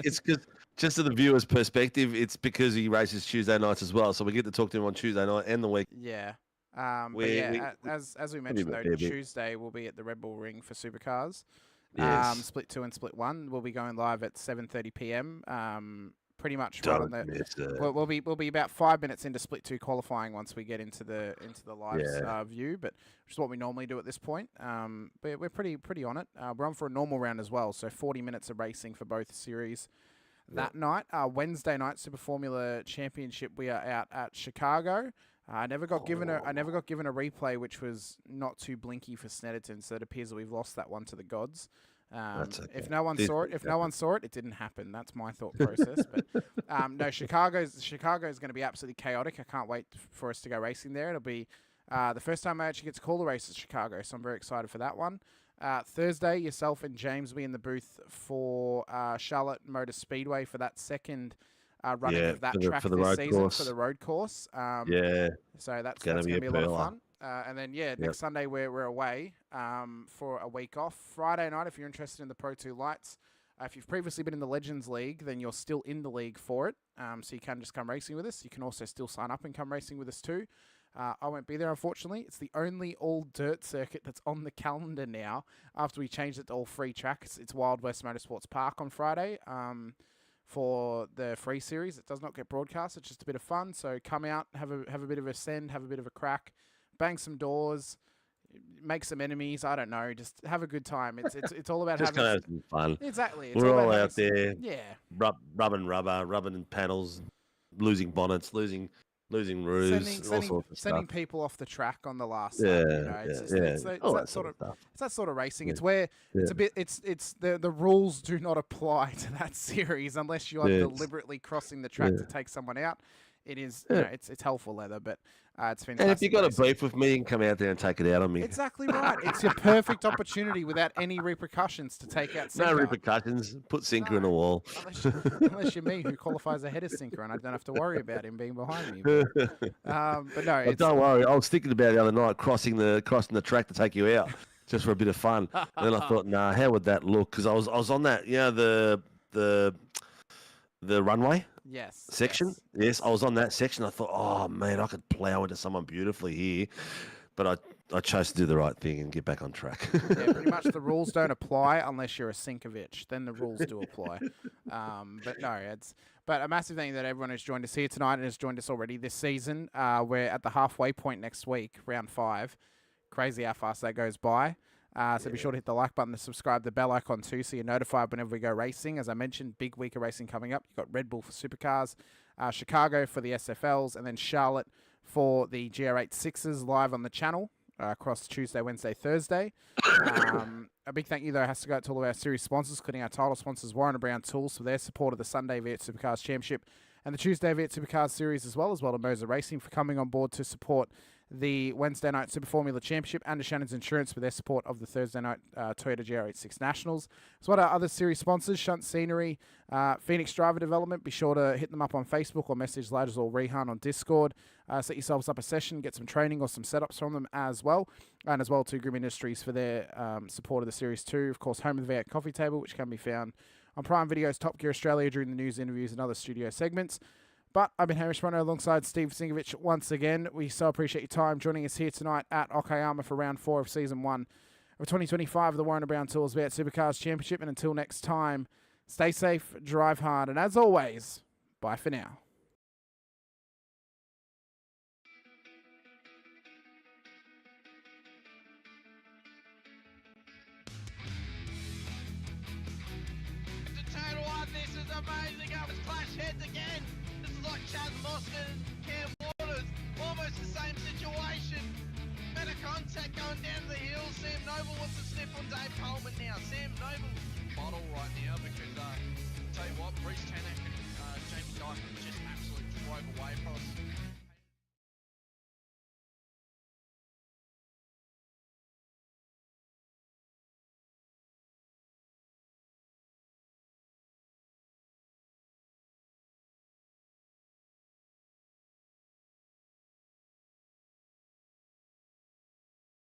It's because, just to the viewer's perspective, it's because he races Tuesday nights as well. So we get to talk to him on Tuesday night and the week. Yeah. But yeah, as we mentioned though, Tuesday we'll be at the Red Bull Ring for Supercars. Yes. Split 2 and Split 1. We'll be going live at 7:30 p.m. Pretty much right on the. We'll be about 5 minutes into Split 2 qualifying once we get into the live view, but which is what we normally do at this point. But we're pretty on it. We're on for a normal round as well, so 40 minutes of racing for both series. That night, Wednesday night, Super Formula Championship, we are out at Chicago. I never got given a replay, which was not too blinky for Snetterton, so it appears that we've lost that one to the gods. Okay. If no one saw it, it didn't happen. That's my thought process. But no, Chicago's going to be absolutely chaotic. I can't wait for us to go racing there. It'll be the first time I actually get to call a race at Chicago, so I'm very excited for that one. Thursday, yourself and James will be in the booth for Charlotte Motor Speedway for that second running of that track this season for the road course. So that's going to be a lot of fun. And then next Sunday we're away for a week off. Friday night, if you're interested in the Pro 2 Lights, if you've previously been in the Legends League, then you're still in the league for it. So you can just come racing with us. You can also still sign up and come racing with us too. I won't be there, unfortunately. It's the only all-dirt circuit that's on the calendar now after we changed it to all free tracks. It's Wild West Motorsports Park on Friday for the free series. It does not get broadcast. It's just a bit of fun. So come out, have a bit of a send, have a bit of a crack, bang some doors, make some enemies. I don't know. Just have a good time. It's all about just having some fun. Exactly. It's We're all out there. Yeah. Rubbing rubber, rubbing panels, losing bonnets, losing roofs, all sorts of sending stuff. people off the track on the last lap. You know, it's that sort of racing. It's where it's a bit. It's the rules do not apply to that series unless you are deliberately crossing the track to take someone out. It is, you know, it's helpful leather, but it's fantastic. And if you got a beef with me, you can come out there and take it out on me. Exactly right. It's your perfect opportunity without any repercussions to take out Sinker. No repercussions. Put Sinker in the wall. Unless you're me, who qualifies ahead of Sinker, and I don't have to worry about him being behind me. But no, don't worry. I was thinking about it the other night, crossing the track to take you out, just for a bit of fun. And then I thought, nah, how would that look? Because I was on that, you know, the runway. Section. Yes, I was on that section. I thought, oh man, I could plow into someone beautifully here, but I chose to do the right thing and get back on track. Yeah, pretty much the rules don't apply unless you're a Sinkovic. Then the rules do apply. But no, but a massive thing that everyone has joined us here tonight and has joined us already this season. We're at the halfway point next week, round 5. Crazy how fast that goes by. So be sure to hit the like button, to subscribe, the bell icon too, so you're notified whenever we go racing. As I mentioned, big week of racing coming up. You've got Red Bull for Supercars, Chicago for the SFLs, and then Charlotte for the GR86s live on the channel across Tuesday, Wednesday, Thursday. A big thank you, though, has to go out to all of our series sponsors, including our title sponsors, Warren & Brown Tools, for their support of the Sunday V8 Supercars Championship and the Tuesday V8 Supercars Series as well to MOZA Racing for coming on board to support the Wednesday night Super Formula Championship, and to Shannon's Insurance for their support of the Thursday night Toyota GR86 Nationals. So what are other series sponsors? Shunt Scenery, Phoenix Driver Development. Be sure to hit them up on Facebook or message Ladders or Rehan on Discord. Set yourselves up a session, get some training or some setups from them as well. And as well to Grim Industries for their support of the Series 2. Of course, home of the V8 Coffee Table, which can be found on Prime Video's Top Gear Australia during the news, interviews and other studio segments. But I've been Hamish Munro alongside Steve Sinkovic once again. We so appreciate your time joining us here tonight at Okayama for round 4 of season 1 of 2025 of the Warren & Brown Tools V8 Supercars Championship. And until next time, stay safe, drive hard, and as always, bye for now. This is amazing. I was clash heads again. This is like Chad Mostert and Cam Waters. Almost the same situation. Better contact going down the hill. Sam Noble wants to sniff on Dave Coleman now. Sam Noble bottle right now because, tell you what, Reece Tanak and Jamie Dyke just absolutely drove away from us.